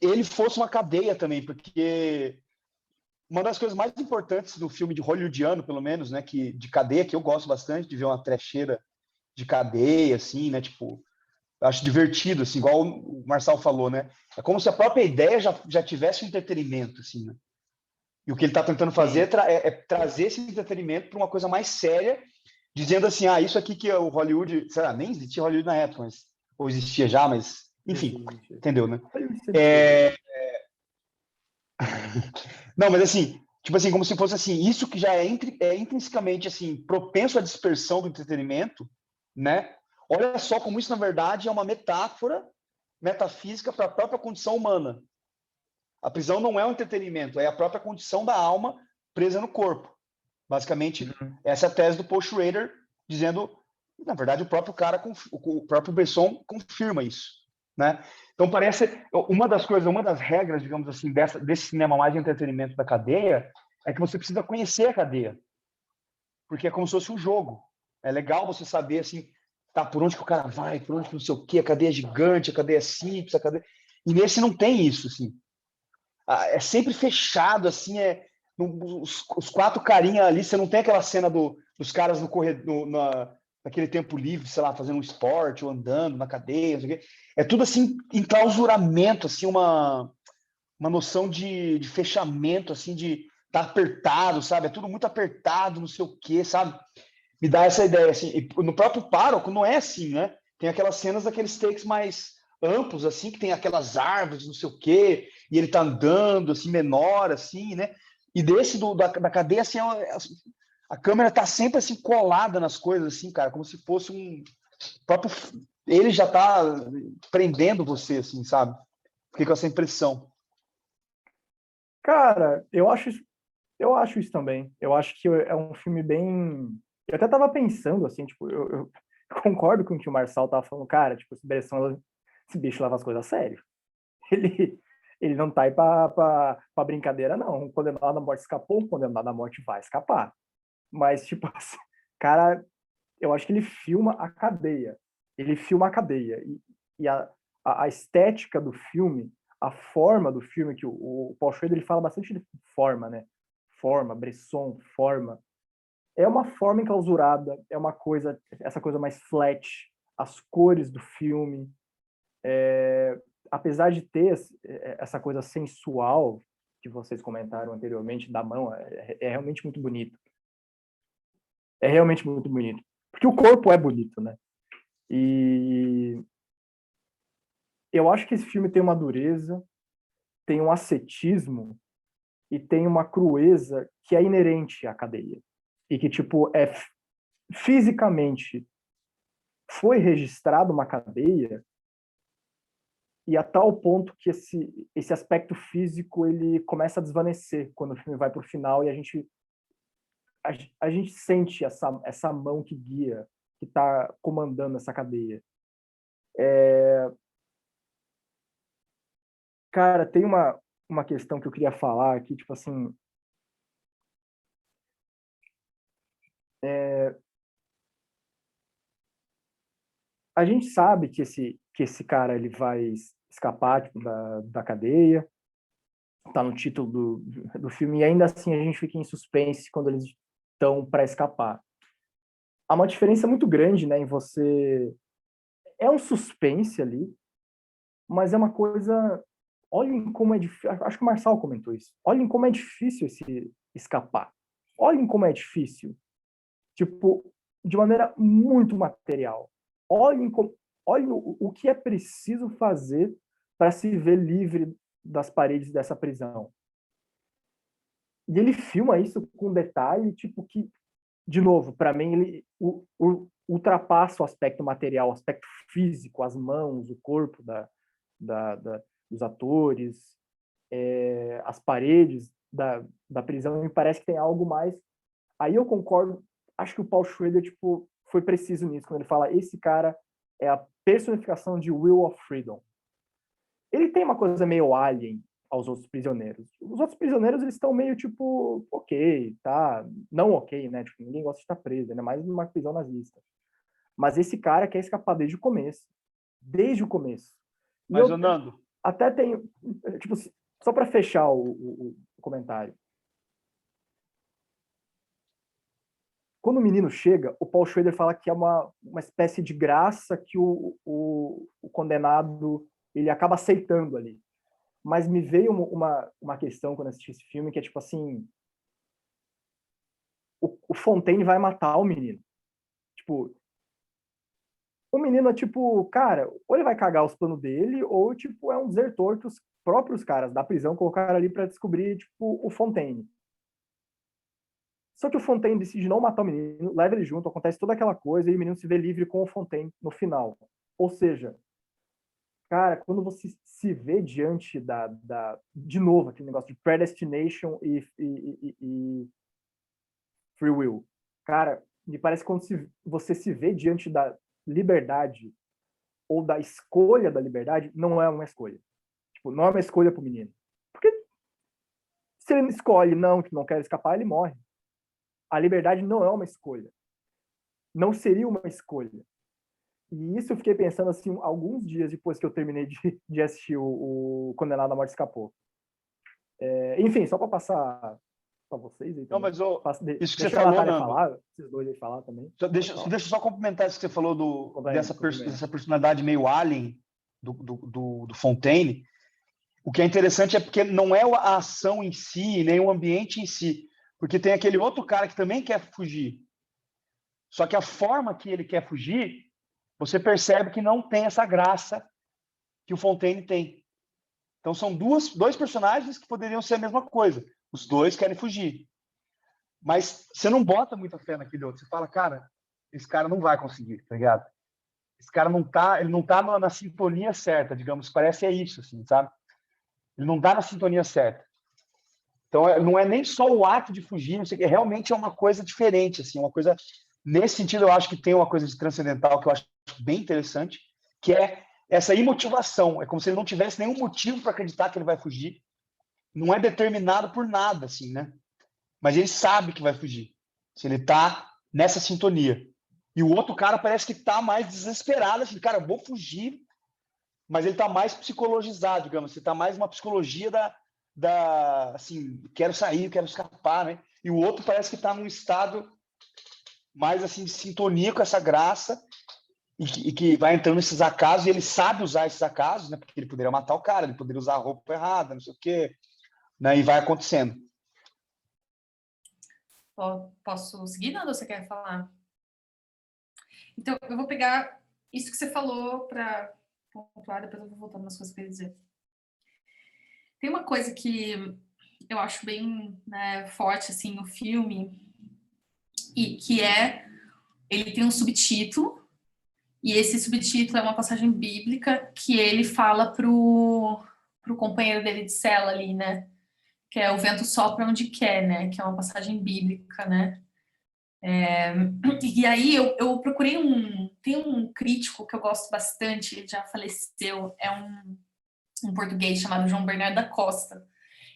ele fosse uma cadeia também, porque uma das coisas mais importantes do filme de hollywoodiano, pelo menos, né, que de cadeia, que eu gosto bastante de ver uma trecheira de cadeia, assim, né, tipo, eu acho divertido, assim, igual o Marçal falou, né, é como se a própria ideia já tivesse um entretenimento, assim, né, e o que ele está tentando fazer é trazer esse entretenimento para uma coisa mais séria, dizendo assim, isso aqui que é o Hollywood, sei lá, nem existia Hollywood na época, ou existia já, mas, enfim, entendeu, né? Não, mas assim, tipo assim, como se fosse assim, isso que já é intrinsecamente assim, propenso à dispersão do entretenimento, né? Olha só como isso, na verdade, é uma metáfora metafísica para a própria condição humana. A prisão não é um entretenimento, é a própria condição da alma presa no corpo. Basicamente, essa é a tese do Paul Schrader, dizendo, na verdade, o próprio Bresson confirma isso, né? Então parece uma das regras, digamos assim, desse cinema mais de entretenimento da cadeia é que você precisa conhecer a cadeia, porque é como se fosse um jogo. É legal você saber assim, tá, por onde que o cara vai, por onde que não sei o quê, a cadeia é gigante, a cadeia é simples, a cadeia... E nesse não tem isso, assim. É sempre fechado, assim, os quatro carinhas ali, você não tem aquela cena dos caras no corredor, naquele tempo livre, sei lá, fazendo um esporte ou andando na cadeia, não sei o quê. É tudo assim, enclausuramento, assim, uma noção de fechamento, assim, de tá apertado, sabe? É tudo muito apertado, não sei o quê, sabe? Me dá essa ideia, assim. E no próprio Pároco não é assim, né? Tem aquelas cenas daqueles takes mais amplos, assim, que tem aquelas árvores, não sei o quê, e ele tá andando, assim, menor, assim, né? E desse da cadeia, assim, a câmera tá sempre, assim, colada nas coisas, assim, cara, como se fosse um próprio... Ele já tá prendendo você, assim, sabe? Fiquei com essa impressão. Cara, eu acho isso também. Eu acho que é um filme bem. Eu até tava pensando, assim, tipo, eu concordo com o que o Marçal tava falando, cara, tipo, esse bicho leva as coisas a sério. Ele, ele não tá aí pra brincadeira, não. Um condenado à morte escapou, um condenado à morte vai escapar. Mas, tipo, assim, cara, eu acho que ele filma a cadeia. Ele filma a cadeia. E a estética do filme, a forma do filme, que o Paul Schrader ele fala bastante de forma, né? Forma, Bresson, forma. É uma forma enclausurada, é uma coisa, essa coisa mais flat, as cores do filme. Apesar de ter essa coisa sensual que vocês comentaram anteriormente da mão, é realmente muito bonito. É realmente muito bonito. Porque o corpo é bonito, né? E eu acho que esse filme tem uma dureza, tem um ascetismo e tem uma crueza que é inerente à cadeia. E que, tipo, fisicamente foi registrado uma cadeia e a tal ponto que esse aspecto físico ele começa a desvanecer quando o filme vai para o final e a gente sente essa mão que guia, que está comandando essa cadeia. Cara, tem uma questão que eu queria falar aqui, tipo assim, a gente sabe que esse cara ele vai escapar tipo, da cadeia, tá no título do filme, e ainda assim a gente fica em suspense quando eles estão para escapar. Há uma diferença muito grande, né, em você... É um suspense ali, mas é uma coisa... Olhem como é difícil... Acho que o Marçal comentou isso. Olhem como é difícil esse escapar. Olhem como é difícil. Tipo, de maneira muito material. Olhem como... olha o que é preciso fazer para se ver livre das paredes dessa prisão. E ele filma isso com detalhe, tipo, que, de novo, para mim, ele ultrapassa o aspecto material, o aspecto físico, as mãos, o corpo dos atores, as paredes da prisão, me parece que tem algo mais. Aí eu concordo, acho que o Paul Schrader, tipo, foi preciso nisso, quando ele fala, esse cara é a personificação de Will of Freedom. Ele tem uma coisa meio alien aos outros prisioneiros. Os outros prisioneiros, eles estão meio, tipo, ok, tá? Não ok, né? Tipo, ninguém gosta de estar preso, ainda mais numa prisão nazista. Mas esse cara quer escapar desde o começo. Desde o começo. E Mas, eu Nando, até tenho, tipo, só para fechar o comentário. Quando o menino chega, o Paul Schrader fala que é uma espécie de graça que o condenado ele acaba aceitando ali. Mas me veio uma questão quando eu assisti esse filme, que é tipo assim, o Fontaine vai matar o menino. Tipo, o menino é tipo, cara, ou ele vai cagar os planos dele, ou tipo, é um desertor que os próprios caras da prisão colocaram ali para descobrir, tipo, o Fontaine. Só que o Fontaine decide não matar o menino, leva ele junto, acontece toda aquela coisa, e o menino se vê livre com o Fontaine no final. Ou seja, cara, quando você se vê diante de novo, aquele negócio de predestination e free will. Cara, me parece que quando você se vê diante da liberdade ou da escolha da liberdade, não é uma escolha. Tipo, não é uma escolha pro menino. Porque se ele escolhe não, que não quer escapar, ele morre. A liberdade não é uma escolha. Não seria uma escolha. E isso eu fiquei pensando assim alguns dias depois que eu terminei de assistir o Condenado à Morte Escapou. Enfim, só para passar para vocês aí não, também. mas isso que você Deixa a falou, Natália Nando, falar, esses dois aí falar também. deixa eu só complementar isso que você falou dessa Complemento. personalidade meio alien do Fontaine. O que é interessante é porque não é a ação em si, nem o ambiente em si, porque tem aquele outro cara que também quer fugir. Só que a forma que ele quer fugir, você percebe que não tem essa graça que o Fontaine tem. Então são dois personagens que poderiam ser a mesma coisa. Os dois querem fugir. Mas você não bota muita fé naquele outro. Você fala, cara, esse cara não vai conseguir, tá ligado? Esse cara ele não tá na sintonia certa, digamos, parece isso, assim, sabe? Ele não tá na sintonia certa. Então, não é nem só o ato de fugir, não sei o que, realmente é uma coisa diferente, assim, uma coisa... Nesse sentido, eu acho que tem uma coisa de transcendental que eu acho bem interessante, que é essa imotivação. É como se ele não tivesse nenhum motivo para acreditar que ele vai fugir. Não é determinado por nada, assim, né? Mas ele sabe que vai fugir. Se ele tá nessa sintonia. E o outro cara parece que tá mais desesperado, assim, cara, eu vou fugir, mas ele tá mais psicologizado, digamos, ele tá mais uma psicologia assim, quero sair, quero escapar, né? E o outro parece que tá num estado mais, assim, de sintonia com essa graça e que vai entrando nesses acasos, e ele sabe usar esses acasos, né? Porque ele poderia matar o cara, ele poderia usar a roupa errada, não sei o quê, né? E vai acontecendo. Posso seguir, Nando, ou você quer falar? Então, eu vou pegar isso que você falou para pontuar, depois eu vou voltar nas coisas que eu ia dizer. Tem uma coisa que eu acho bem, né, forte assim no filme, e que ele tem um subtítulo, e esse subtítulo é uma passagem bíblica que ele fala pro companheiro dele de cela ali, né? Que é o vento sopra onde quer, né? Que é uma passagem bíblica, né? E aí eu procurei tem um crítico que eu gosto bastante, ele já faleceu, é um português chamado João Bernardo da Costa,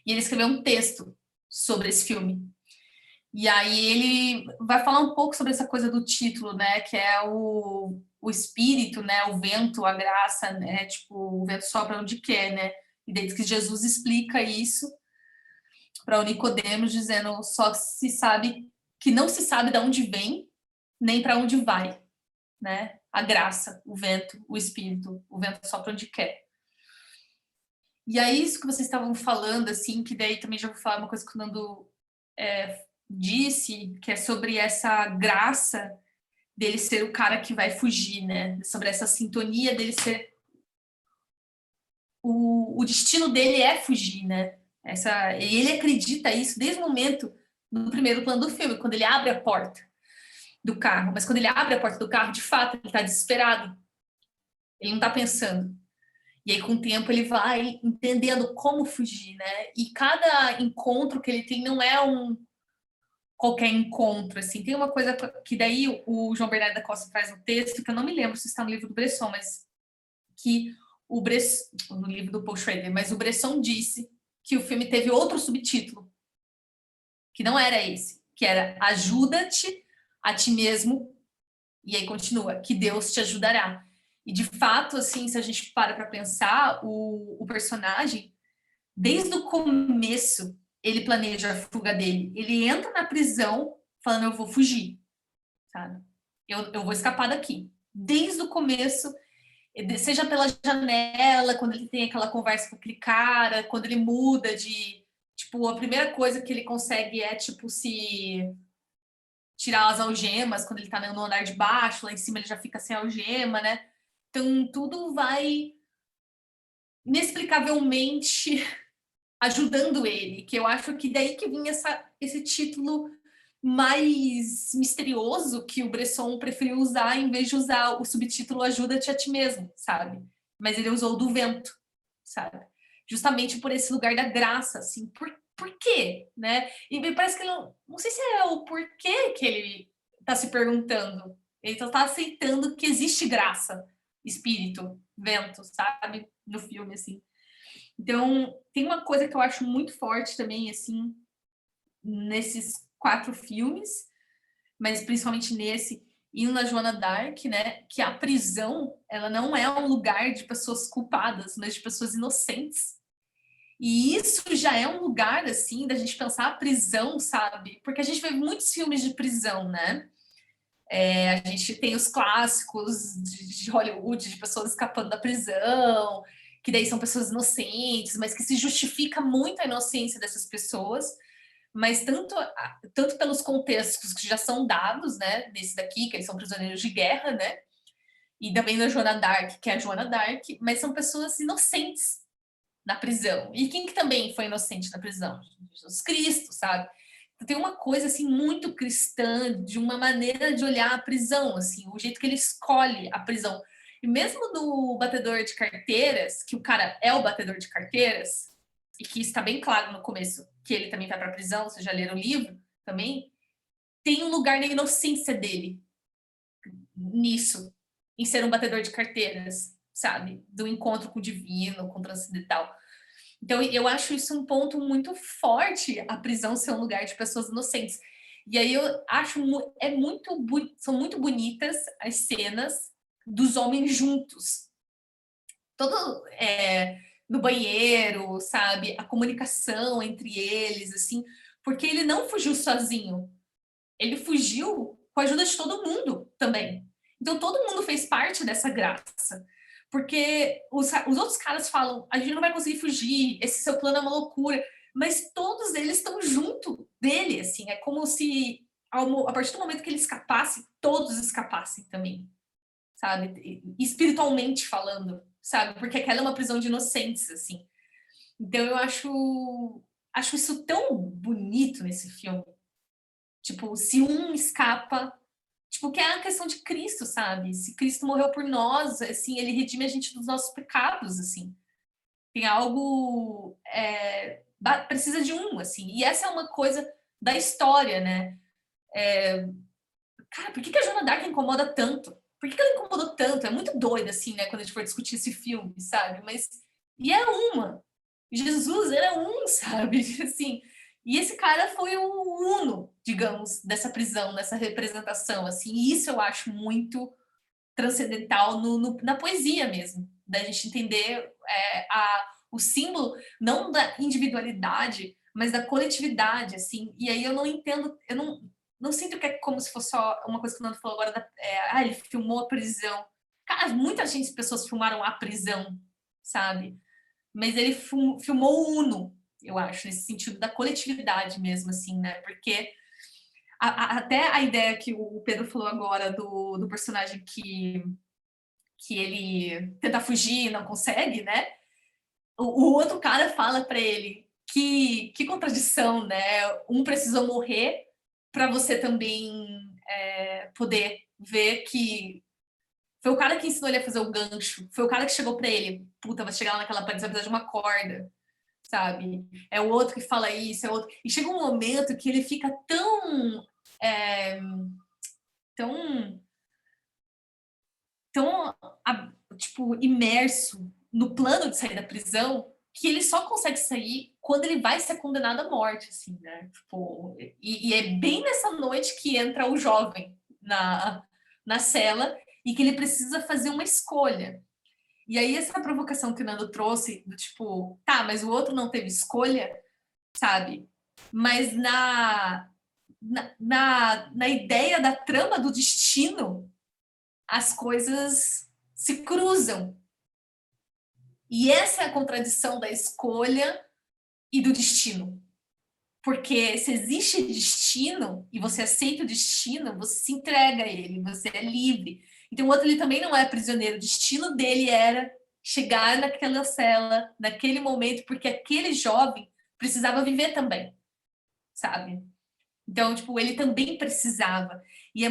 e ele escreveu um texto sobre esse filme. E aí ele vai falar um pouco sobre essa coisa do título, né, que é o espírito, né, o vento, a graça, né, tipo, o vento sopra onde quer, né, e desde que Jesus explica isso para o Nicodemos, dizendo só se sabe que não se sabe de onde vem, nem para onde vai, né, a graça, o vento, o espírito, o vento sopra onde quer. E aí isso que vocês estavam falando, assim, que daí também já vou falar uma coisa que o Nando disse, que é sobre essa graça dele ser o cara que vai fugir, né? Sobre essa sintonia dele ser... O destino dele é fugir, né? E ele acredita isso desde o momento, no primeiro plano do filme, quando ele abre a porta do carro. Mas quando ele abre a porta do carro, de fato, ele está desesperado. Ele não está pensando. E aí, com o tempo, ele vai entendendo como fugir, né? E cada encontro que ele tem não é qualquer encontro, assim. Tem uma coisa que daí o João Bernardo da Costa traz no texto, que eu não me lembro se está no livro do Bresson, mas que no livro do Paul Schrader, mas o Bresson disse que o filme teve outro subtítulo, que não era esse, que era Ajuda-te a ti mesmo, e aí continua, que Deus te ajudará. E de fato, assim, se a gente para pensar, o personagem, desde o começo, ele planeja a fuga dele. Ele entra na prisão falando, eu vou fugir, sabe? Eu vou escapar daqui. Desde o começo, seja pela janela, quando ele tem aquela conversa com aquele cara, quando ele muda de... Tipo, a primeira coisa que ele consegue é, tipo, se tirar as algemas, quando ele tá no andar de baixo, lá em cima ele já fica sem algema, né? Então, tudo vai inexplicavelmente ajudando ele, que eu acho que daí que vinha esse título mais misterioso que o Bresson preferiu usar em vez de usar o subtítulo Ajuda-te a ti mesmo, sabe? Mas ele usou do vento, sabe? Justamente por esse lugar da graça, assim, por quê, né? E me parece que ele não sei se é o porquê que ele está se perguntando. Ele só está aceitando que existe graça, espírito, vento, sabe? No filme, assim. Então, tem uma coisa que eu acho muito forte também, assim, nesses 4 filmes, mas principalmente nesse e na Joana d'Arc, né, que a prisão, ela não é um lugar de pessoas culpadas, mas de pessoas inocentes. E isso já é um lugar, assim, da gente pensar a prisão, sabe? Porque a gente vê muitos filmes de prisão, né? A gente tem os clássicos de Hollywood, de pessoas escapando da prisão, que daí são pessoas inocentes, mas que se justifica muito a inocência dessas pessoas, mas tanto pelos contextos que já são dados, né, desse daqui, que eles são prisioneiros de guerra, né, e também da Joana d'Arc, que é a Joana d'Arc, mas são pessoas inocentes na prisão. E quem que também foi inocente na prisão? Jesus Cristo, sabe? Então, tem uma coisa assim muito cristã, de uma maneira de olhar a prisão, assim, o jeito que ele escolhe a prisão. E mesmo no Batedor de Carteiras, que o cara é o batedor de carteiras, e que está bem claro no começo que ele também vai para a prisão, vocês já leram o livro também, tem um lugar na inocência dele nisso, em ser um batedor de carteiras, sabe? Do encontro com o divino, com o transcendental. Então, eu acho isso um ponto muito forte, a prisão ser um lugar de pessoas inocentes. E aí eu acho são muito bonitas as cenas dos homens juntos. Todo no banheiro, sabe? A comunicação entre eles, assim, porque ele não fugiu sozinho. Ele fugiu com a ajuda de todo mundo também. Então, todo mundo fez parte dessa graça. Porque os outros caras falam, a gente não vai conseguir fugir, esse seu plano é uma loucura. Mas todos eles estão junto dele, assim. É como se, a partir do momento que ele escapasse, todos escapassem também, sabe? Espiritualmente falando, sabe? Porque aquela é uma prisão de inocentes, assim. Então, eu acho isso tão bonito nesse filme. Tipo, se um escapa, tipo, que é a questão de Cristo, sabe? Se Cristo morreu por nós, assim, ele redime a gente dos nossos pecados, assim. Tem algo... precisa de um, assim. E essa é uma coisa da história, né? Cara, por que a Joana d'Arc incomoda tanto? Por que ela incomodou tanto? É muito doido, assim, né? Quando a gente for discutir esse filme, sabe? Mas... E é uma. Jesus era um, sabe? Assim... E esse cara foi o uno, digamos, dessa prisão, dessa representação, assim. E isso eu acho muito transcendental na poesia mesmo, da gente entender o símbolo, não da individualidade, mas da coletividade, assim. E aí eu não entendo, eu não sinto que é como se fosse só uma coisa que o Nando falou agora, ele filmou a prisão. Cara, muitas pessoas filmaram a prisão, sabe? Mas ele filmou o uno, eu acho, nesse sentido da coletividade mesmo, assim, né? Porque até a ideia que o Pedro falou agora do personagem que ele tenta fugir e não consegue, né? O outro cara fala para ele que contradição, né? Um precisou morrer para você também poder ver que foi o cara que ensinou ele a fazer o gancho, foi o cara que chegou para ele, puta, vai chegar lá naquela parede, vai precisar de uma corda, sabe? É o outro que fala isso, é o outro. E chega um momento que ele fica tão tipo, imerso no plano de sair da prisão, que ele só consegue sair quando ele vai ser condenado à morte, assim, né? Tipo, e é bem nessa noite que entra o jovem na cela e que ele precisa fazer uma escolha. E aí essa provocação que o Nando trouxe, do tipo, tá, mas o outro não teve escolha, sabe? Mas na ideia da trama do destino, as coisas se cruzam. E essa é a contradição da escolha e do destino. Porque se existe destino e você aceita o destino, você se entrega a ele, você é livre. Então o outro ele também não é prisioneiro. O destino dele era chegar naquela cela, naquele momento, porque aquele jovem precisava viver também, sabe? Então, tipo, ele também precisava. E é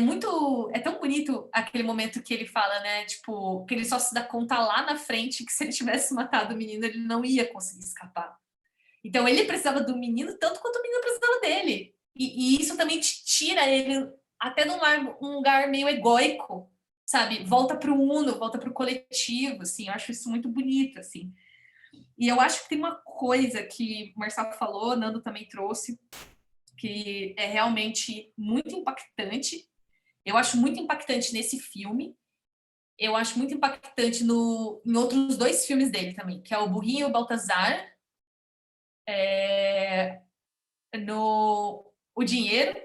tão bonito aquele momento que ele fala, né? Tipo, que ele só se dá conta lá na frente que se ele tivesse matado o menino, ele não ia conseguir escapar. Então, ele precisava do menino tanto quanto o menino precisava dele. E isso também te tira ele até num lugar meio egóico, sabe? Volta para o uno, volta para o coletivo, assim. Eu acho isso muito bonito, assim. E eu acho que tem uma coisa que o Marcelo falou, o Nando também trouxe, que é realmente muito impactante. Eu acho muito impactante nesse filme. Eu acho muito impactante em outros 2 filmes dele também, que é o Burrinho e o Baltazar, no O Dinheiro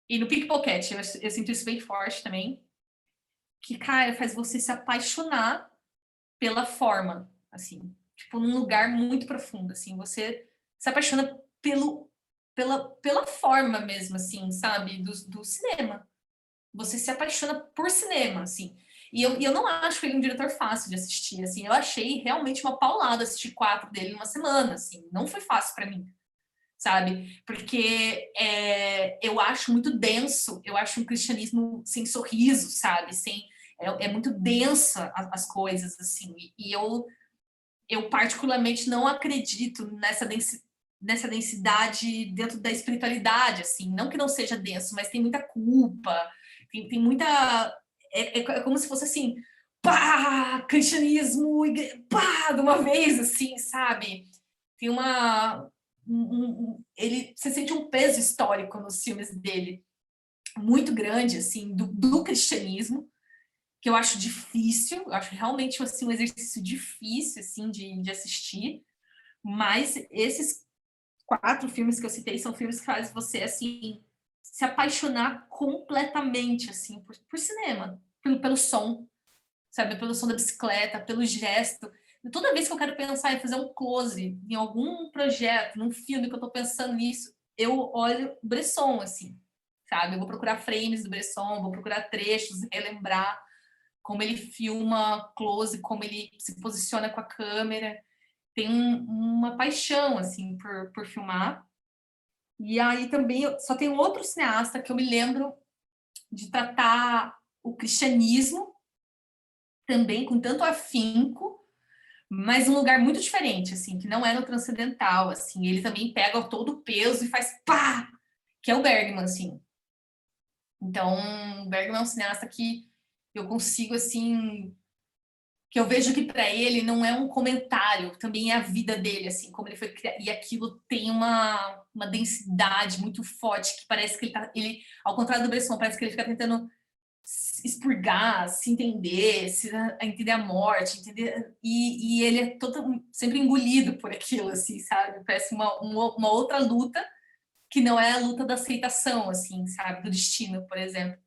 e no Pickpocket. Eu sinto isso bem forte também. Que, cara, faz você se apaixonar pela forma, assim. Tipo, num lugar muito profundo, assim. Você se apaixona pela forma mesmo, assim, sabe? Do cinema. Você se apaixona por cinema, assim. E eu não acho ele um diretor fácil de assistir, assim. Eu achei realmente uma paulada assistir 4 dele em uma semana, assim. Não foi fácil para mim, sabe? Porque eu acho muito denso. Eu acho um cristianismo sem sorriso, sabe? É muito densa as coisas, assim. E eu particularmente não acredito nessa densidade dentro da espiritualidade, assim, não que não seja denso, mas tem muita culpa, tem muita, é como se fosse assim, pá, cristianismo, pá, de uma vez, assim, sabe? Tem você sente um peso histórico nos filmes dele, muito grande, assim, do cristianismo, que eu acho difícil, eu acho realmente assim, um exercício difícil assim, de assistir, mas esses 4 filmes que eu citei são filmes que fazem você assim, se apaixonar completamente assim, por cinema, pelo som, sabe? Pelo som da bicicleta, pelo gesto. Toda vez que eu quero pensar em fazer um close em algum projeto, num filme que eu estou pensando nisso, eu olho Bresson, assim, sabe? Eu vou procurar frames do Bresson, vou procurar trechos, relembrar como ele filma close, como ele se posiciona com a câmera. Tem uma paixão, assim, por filmar. E aí também, só tem um outro cineasta que eu me lembro de tratar o cristianismo também com tanto afinco, mas um lugar muito diferente, assim, que não é no transcendental, assim. Ele também pega todo o peso e faz pá! Que é o Bergman, assim. Então, o Bergman é um cineasta que eu consigo, assim, que eu vejo que para ele não é um comentário, também é a vida dele, assim, como ele foi criado. E aquilo tem uma densidade muito forte, que parece que ele, ao contrário do Bresson, parece que ele fica tentando expurgar, se entender, entender a morte, entender, e ele é sempre engolido por aquilo, assim, sabe? Parece uma outra luta que não é a luta da aceitação, assim, sabe? Do destino, por exemplo.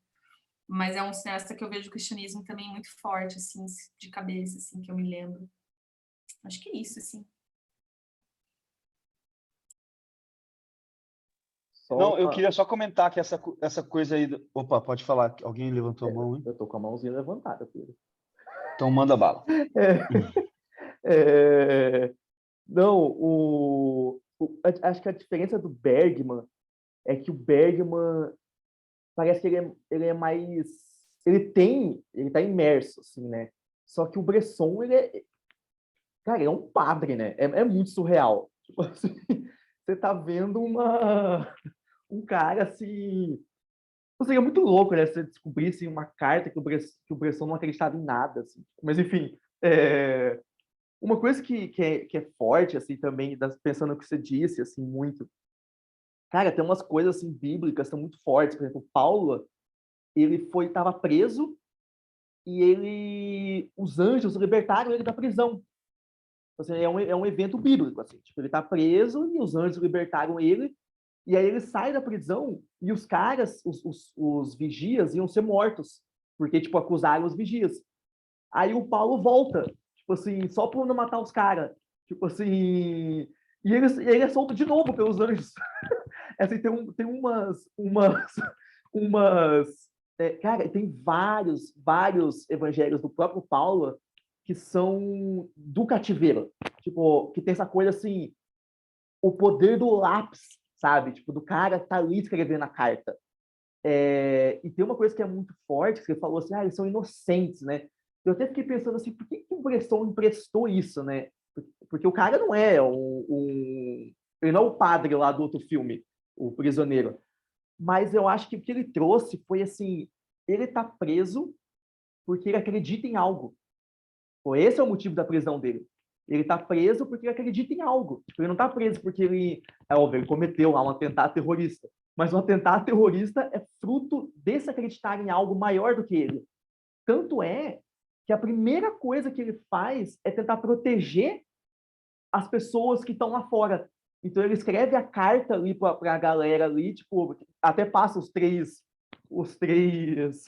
Mas é um cineasta que eu vejo o cristianismo também muito forte, assim, de cabeça, assim, que eu me lembro. Acho que é isso, assim. Não, eu queria só comentar que essa coisa aí... Opa, pode falar. Alguém levantou a mão, hein? Eu tô com a mãozinha levantada, Pedro. Então manda bala. Não, acho que a diferença do Bergman é que o Bergman parece que ele é mais... Ele tá imerso, assim, né? Só que o Bresson, cara, ele é um padre, né? É muito surreal. Tipo assim, você tá vendo um cara, assim... Seria muito louco, né? Se você descobrisse uma carta que o Bresson não acreditava em nada, assim. Mas, enfim, uma coisa que é forte, assim, também, pensando no que você disse, assim, muito... Cara, tem umas coisas, assim, bíblicas, são muito fortes. Por exemplo, Paulo, ele estava preso e os anjos libertaram ele da prisão. Assim, é um evento bíblico, assim. Tipo, ele está preso e os anjos libertaram ele, e aí ele sai da prisão e os caras, os vigias, iam ser mortos, porque, tipo, acusaram os vigias. Aí o Paulo volta, tipo assim, só por não matar os caras. Tipo assim, ele é solto de novo pelos anjos. Assim, tem umas cara, tem vários evangelhos do próprio Paulo que são do cativeiro. Tipo, que tem essa coisa assim, o poder do lápis, sabe? Tipo, do cara que tá ali escrevendo a carta. E tem uma coisa que é muito forte, que você falou assim, eles são inocentes, né? Eu até fiquei pensando assim, por que o Bresson emprestou isso, né? Porque o cara não é ele não é o padre lá do outro filme, o prisioneiro. Mas eu acho que o que ele trouxe foi assim, ele tá preso porque ele acredita em algo. Esse é o motivo da prisão dele. Ele tá preso porque ele acredita em algo. Tipo, ele não tá preso porque ele cometeu lá um atentado terrorista. Mas um atentado terrorista é fruto desse acreditar em algo maior do que ele. Tanto é que a primeira coisa que ele faz é tentar proteger as pessoas que estão lá fora. Então ele escreve a carta ali para a galera ali, tipo, até passa os três, os três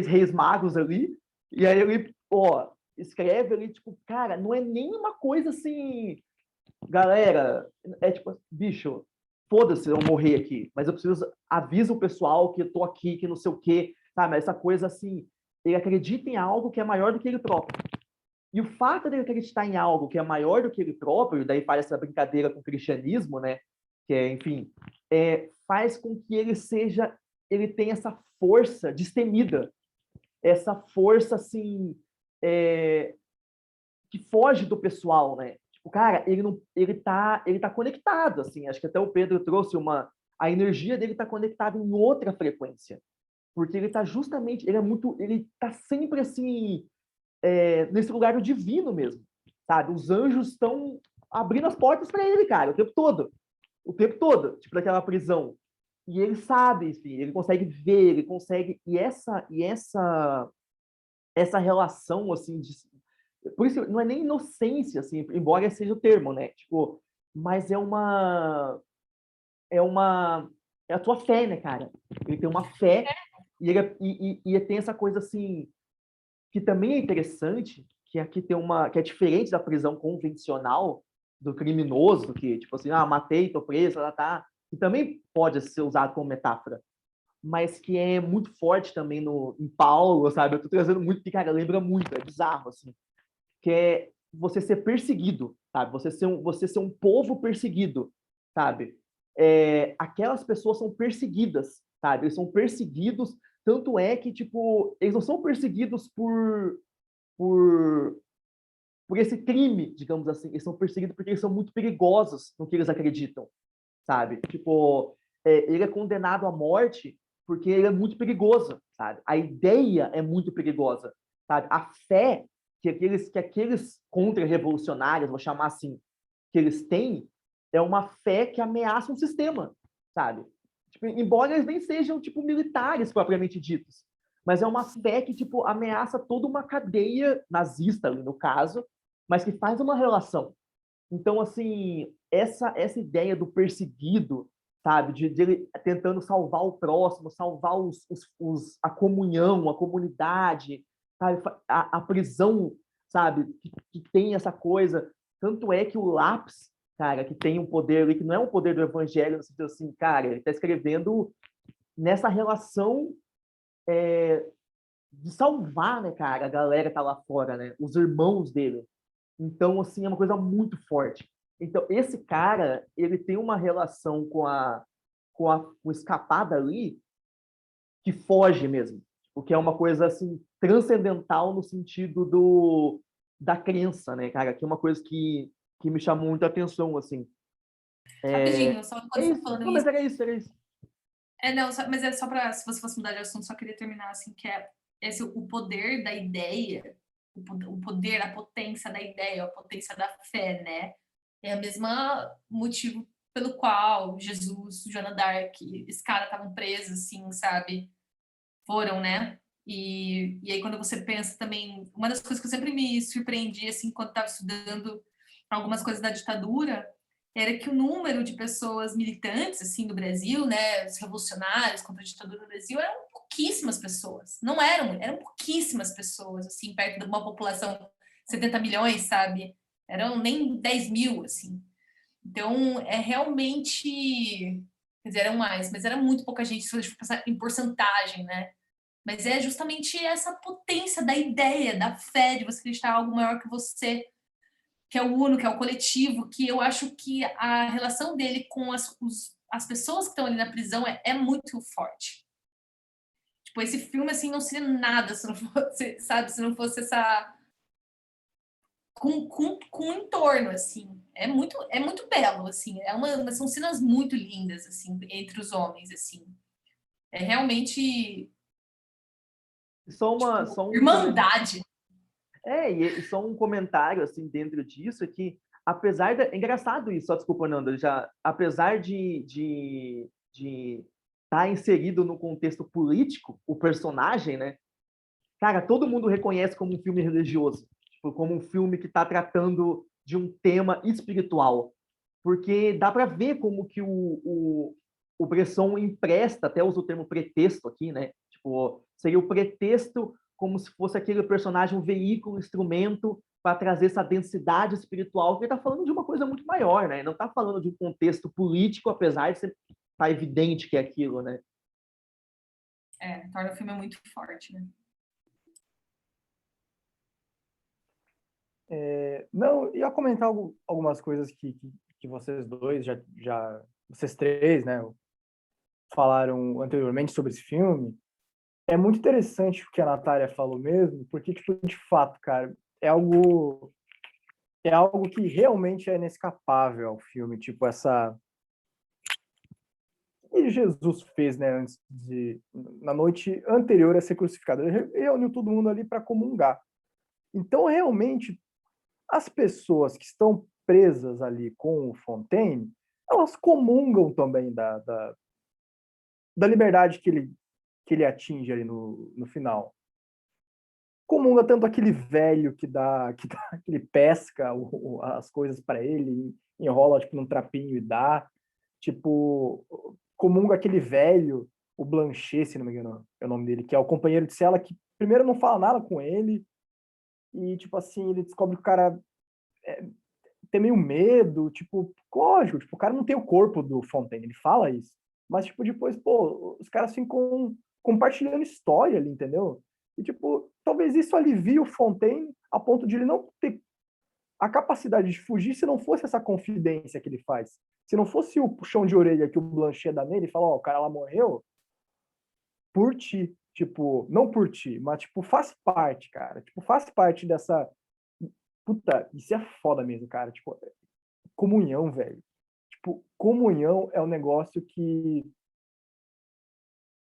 reis magos ali, e aí ele, escreve ali, tipo, cara, não é nenhuma coisa assim, galera, é tipo, bicho, foda-se eu morrer aqui, mas eu preciso, avisa o pessoal que eu tô aqui, que não sei o quê, sabe, essa coisa assim, ele acredita em algo que é maior do que ele próprio. E o fato dele acreditar em algo que é maior do que ele próprio, daí faz essa brincadeira com o cristianismo, né? Que é, enfim, faz com que ele tenha essa força destemida, essa força assim que foge do pessoal, né? Tipo, cara, ele tá conectado, assim. Acho que até o Pedro trouxe a energia dele tá conectada em outra frequência, porque ele tá justamente, ele tá sempre assim nesse lugar divino mesmo, sabe? Os anjos estão abrindo as portas para ele, cara, o tempo todo, tipo daquela prisão. E ele sabe, enfim, ele consegue ver, ele consegue essa relação assim por isso não é nem inocência assim, embora seja o termo, né? Tipo, mas é a tua fé, né, cara? Ele tem uma fé e tem essa coisa assim que também é interessante, que aqui que é diferente da prisão convencional do criminoso, que tipo assim, matei, tô preso, ela tá, que também pode ser usado como metáfora, mas que é muito forte também em Paulo, sabe? Eu tô trazendo muito, porque, cara, lembra muito, é bizarro, assim, que é você ser perseguido, sabe? Você ser um povo perseguido, sabe? Aquelas pessoas são perseguidas, sabe? Eles são perseguidos, tanto é que, tipo, eles não são perseguidos por, por esse crime, digamos assim. Eles são perseguidos porque eles são muito perigosos no que eles acreditam, sabe? Tipo, ele é condenado à morte porque ele é muito perigoso, sabe? A ideia é muito perigosa, sabe? A fé que aqueles contra-revolucionários, vou chamar assim, que eles têm, é uma fé que ameaça um sistema, sabe? Tipo, embora eles nem sejam, tipo, militares propriamente ditos, mas é uma fé que, tipo, ameaça toda uma cadeia nazista, ali no caso, mas que faz uma relação. Então, assim, essa ideia do perseguido, sabe, de ele tentando salvar o próximo, salvar a comunhão, a comunidade, sabe, a prisão, sabe, que tem essa coisa. Tanto é que o lápis cara, que tem um poder ali, que não é um poder do evangelho, no sentido assim, cara, ele está escrevendo nessa relação de salvar, né, cara, a galera que tá lá fora, né, os irmãos dele. Então, assim, é uma coisa muito forte. Então, esse cara, ele tem uma relação com escapada ali que foge mesmo, porque é uma coisa, assim, transcendental no sentido da crença, né, cara, que é uma coisa que me chamou muita atenção, assim. Rapidinho, só É quando você tá isso, falando não, mas isso. era isso, era isso. Não, mas é só para, se você fosse mudar de assunto, só queria terminar assim, que é esse o poder da ideia, o poder, a potência da ideia, a potência da fé, né? É o mesmo motivo pelo qual Jesus, Joana d'Arc, esse cara estavam presos, assim, sabe? Foram, né? E aí quando você pensa também, uma das coisas que eu sempre me surpreendi, assim, quando estava estudando algumas coisas da ditadura, era que o número de pessoas militantes, assim, do Brasil, né, os revolucionários contra a ditadura do Brasil, eram pouquíssimas pessoas. Não eram pouquíssimas pessoas, assim, perto de uma população de 70 milhões, sabe? Eram nem 10 mil, assim. Então, é realmente... Quer dizer, eram mais, mas era muito pouca gente, se a gente pensar em porcentagem, né? Mas é justamente essa potência da ideia, da fé, de você acreditar em algo maior que você, que é o uno, que é o coletivo, que eu acho que a relação dele com as pessoas que estão ali na prisão é muito forte. Tipo, esse filme, assim, não seria nada se não fosse, sabe, se não fosse essa... Com o entorno, assim. É muito belo, assim. São cenas muito lindas, assim, entre os homens, assim. É realmente, tipo, Só um comentário. irmandade. E só um comentário, assim, dentro disso, é que, apesar da... É engraçado isso, só desculpa, Nando, já, apesar de estar inserido no contexto político, o personagem, né? Cara, todo mundo reconhece como um filme religioso, tipo, como um filme que está tratando de um tema espiritual, porque dá para ver como que o Bresson empresta, até usa o termo pretexto aqui, né? Tipo, seria o pretexto como se fosse aquele personagem um veículo, um instrumento para trazer essa densidade espiritual, porque está falando de uma coisa muito maior, né? Não está falando de um contexto político, apesar de ser tá evidente que é aquilo, né? Torna o filme muito forte, né? Não, ia comentar algumas coisas que vocês dois, vocês três, né, falaram anteriormente sobre esse filme. É muito interessante o que a Natália falou mesmo, porque, tipo, de fato, cara, é algo que realmente é inescapável ao filme, tipo, que Jesus fez, né, na noite anterior a ser crucificado. Ele reuniu todo mundo ali para comungar. Então, realmente, as pessoas que estão presas ali com o Fontaine, elas comungam também da liberdade que ele atinge ali no final. Comunga tanto aquele velho que ele pesca as coisas para ele, enrola tipo num trapinho e dá, tipo, comunga aquele velho, o Blanchet, se não me engano, é o nome dele, que é o companheiro de cela que primeiro não fala nada com ele e tipo assim, ele descobre que o cara tem meio medo, tipo, lógico, tipo, o cara não tem o corpo do Fontaine, ele fala isso. Mas, tipo, depois, pô, os caras ficam compartilhando história ali, entendeu? E, tipo, talvez isso alivie o Fontaine a ponto de ele não ter a capacidade de fugir se não fosse essa confidência que ele faz. Se não fosse o puxão de orelha que o Blanchet dá nele e fala, ó, o cara lá morreu por ti. Tipo, não por ti, mas, tipo, faz parte, cara. Tipo, faz parte dessa... Puta, isso é foda mesmo, cara. Tipo, comunhão, velho. Tipo, comunhão é um negócio que,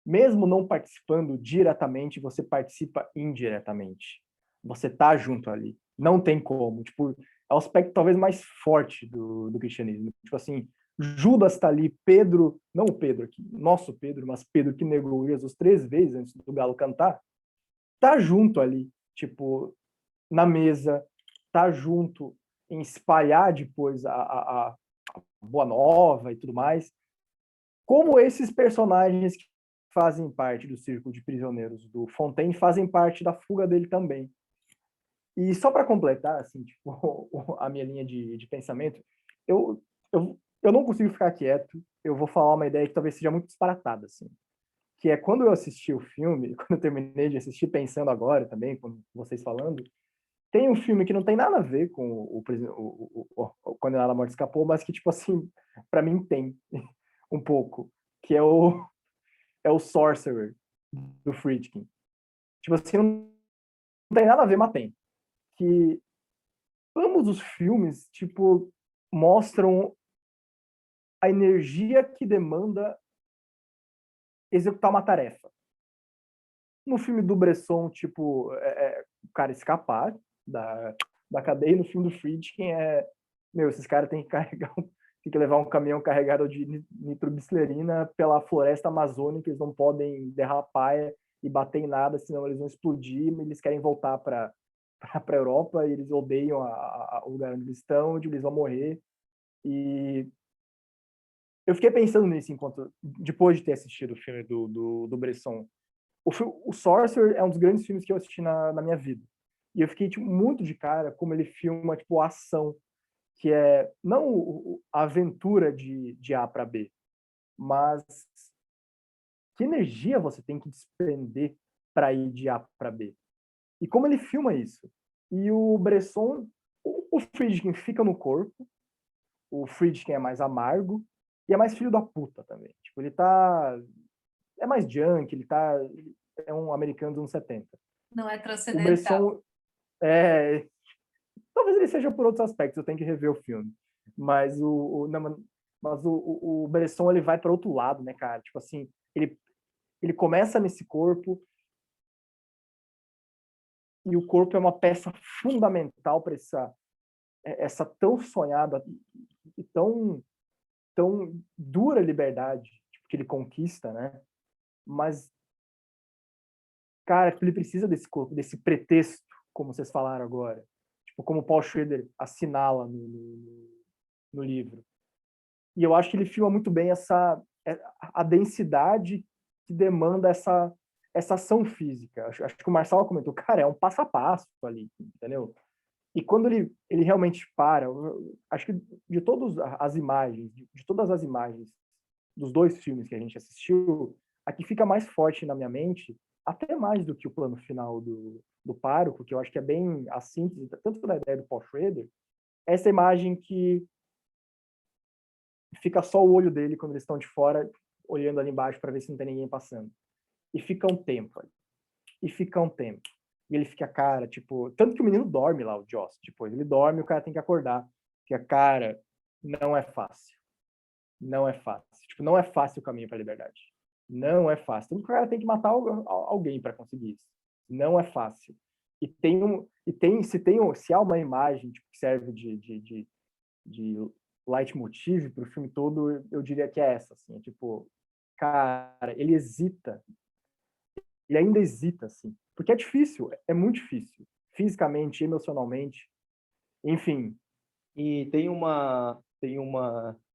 mesmo não participando diretamente, você participa indiretamente. Você tá junto ali. Não tem como. Tipo, é o aspecto talvez mais forte do cristianismo. Tipo assim, Judas tá ali, Pedro, não o Pedro aqui, nosso Pedro, mas Pedro que negou Jesus 3 vezes antes do galo cantar, tá junto ali, tipo, na mesa, tá junto em espalhar depois a Boa Nova e tudo mais, como esses personagens que fazem parte do círculo de prisioneiros do Fontaine fazem parte da fuga dele também. E só para completar, assim, tipo, a minha linha de pensamento, eu não consigo ficar quieto. Eu vou falar uma ideia que talvez seja muito disparatada, assim. Que é quando eu assisti o filme, quando eu terminei de assistir, pensando agora também, com vocês falando, tem um filme que não tem nada a ver com o Condenado à Morte Escapou, mas que, tipo assim, pra mim tem um pouco, que é o Sorcerer, do Friedkin. Tipo assim, não tem nada a ver, mas tem. Que ambos os filmes, tipo, mostram a energia que demanda executar uma tarefa. No filme do Bresson, tipo, o cara escapar da cadeia, e no filme do Friedkin esses caras têm que tem que levar um caminhão carregado de nitroglicerina pela floresta amazônica, eles não podem derrapar e bater em nada, senão eles vão explodir, eles querem voltar para a Europa, e eles odeiam o lugar onde eles estão, onde eles vão morrer. E eu fiquei pensando nisso depois de ter assistido o filme do Bresson. O Sorcerer é um dos grandes filmes que eu assisti na minha vida. E eu fiquei tipo, muito de cara como ele filma tipo, a ação, que é não a aventura de A para B, mas que energia você tem que desprender para ir de A para B. E como ele filma isso. E o Bresson, o Friedkin fica no corpo, o Friedkin é mais amargo e é mais filho da puta também. Tipo, ele é mais junk, é um americano dos anos 70. Não é O transcendental. Bresson talvez ele seja por outros aspectos, eu tenho que rever o filme. Mas o Bresson ele vai para outro lado, né, cara? Tipo assim, ele começa nesse corpo e o corpo é uma peça fundamental para essa tão sonhada e tão dura liberdade que ele conquista, né? Mas, cara, ele precisa desse corpo, desse pretexto, como vocês falaram agora. Tipo, como o Paul Schrader assinala no livro. E eu acho que ele filma muito bem a densidade que demanda essa ação física. Acho que o Marcelo comentou, cara, é um passo a passo ali, entendeu? E quando ele realmente para, acho que de todas as imagens, de todas as imagens dos dois filmes que a gente assistiu, a que fica mais forte na minha mente, até mais do que o plano final do Pároco, que eu acho que é bem a síntese, tanto da ideia do Paul Schrader, essa imagem que fica só o olho dele quando eles estão de fora, olhando ali embaixo para ver se não tem ninguém passando. E fica um tempo. E fica um tempo. E ele fica, cara, tipo... Tanto que o menino dorme lá, o Joss. Tipo, ele dorme e o cara tem que acordar. Fica, cara, não é fácil. Não é fácil. Tipo, não é fácil o caminho para a liberdade. Não é fácil. Tanto que o cara tem que matar alguém para conseguir isso. Não é fácil. Se há uma imagem tipo, que serve de leitmotiv para o filme todo, eu diria que é essa, assim, tipo, cara, ele hesita, ele ainda hesita, assim, porque é difícil, é muito difícil, fisicamente, emocionalmente, enfim. E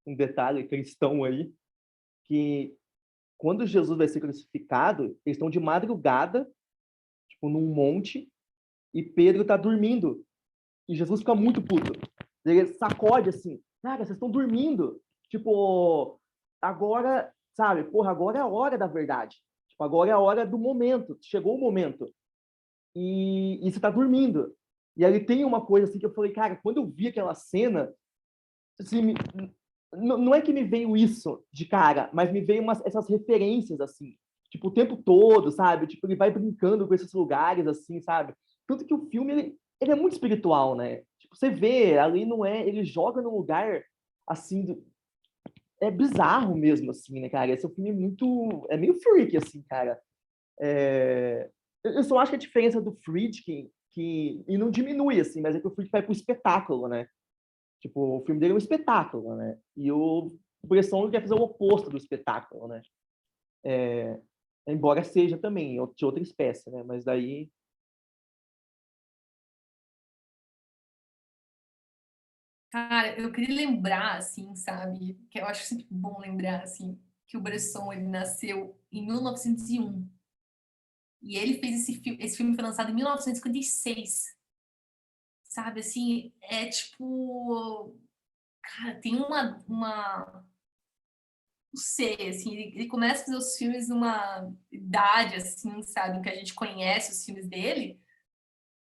um detalhe cristão aí, que quando Jesus vai ser crucificado, eles estão de madrugada, tipo, num monte, e Pedro tá dormindo. E Jesus fica muito puto. Ele sacode assim, cara, vocês estão dormindo. Tipo, agora, sabe, porra, agora é a hora da verdade. Tipo, agora é a hora do momento. Chegou o momento. E você tá dormindo. E aí tem uma coisa assim que eu falei, cara, quando eu vi aquela cena, assim, não é que me veio isso de cara, mas me veio essas referências, assim, tipo, o tempo todo, sabe? Tipo, ele vai brincando com esses lugares, assim, sabe? Tanto que o filme, ele é muito espiritual, né? Tipo, você vê, ali não é... Ele joga num lugar, assim, é bizarro mesmo, assim, né, cara? Esse é um filme muito... É meio freak, assim, cara. Eu só acho que a diferença do Friedkin, e não diminui, assim, mas é que o Friedkin vai pro espetáculo, né? Tipo, o filme dele é um espetáculo, né? E o Bresson quer fazer o oposto do espetáculo, né? Embora seja também de outra espécie, né? Mas daí... Cara, eu queria lembrar, assim, sabe? Que eu acho sempre bom lembrar, assim, que o Bresson, ele nasceu em 1901. E ele fez esse filme foi lançado em 1956. Sabe, assim, é tipo... Cara, tem não sei, assim, ele começa a fazer os filmes numa idade, assim, sabe, que a gente conhece os filmes dele,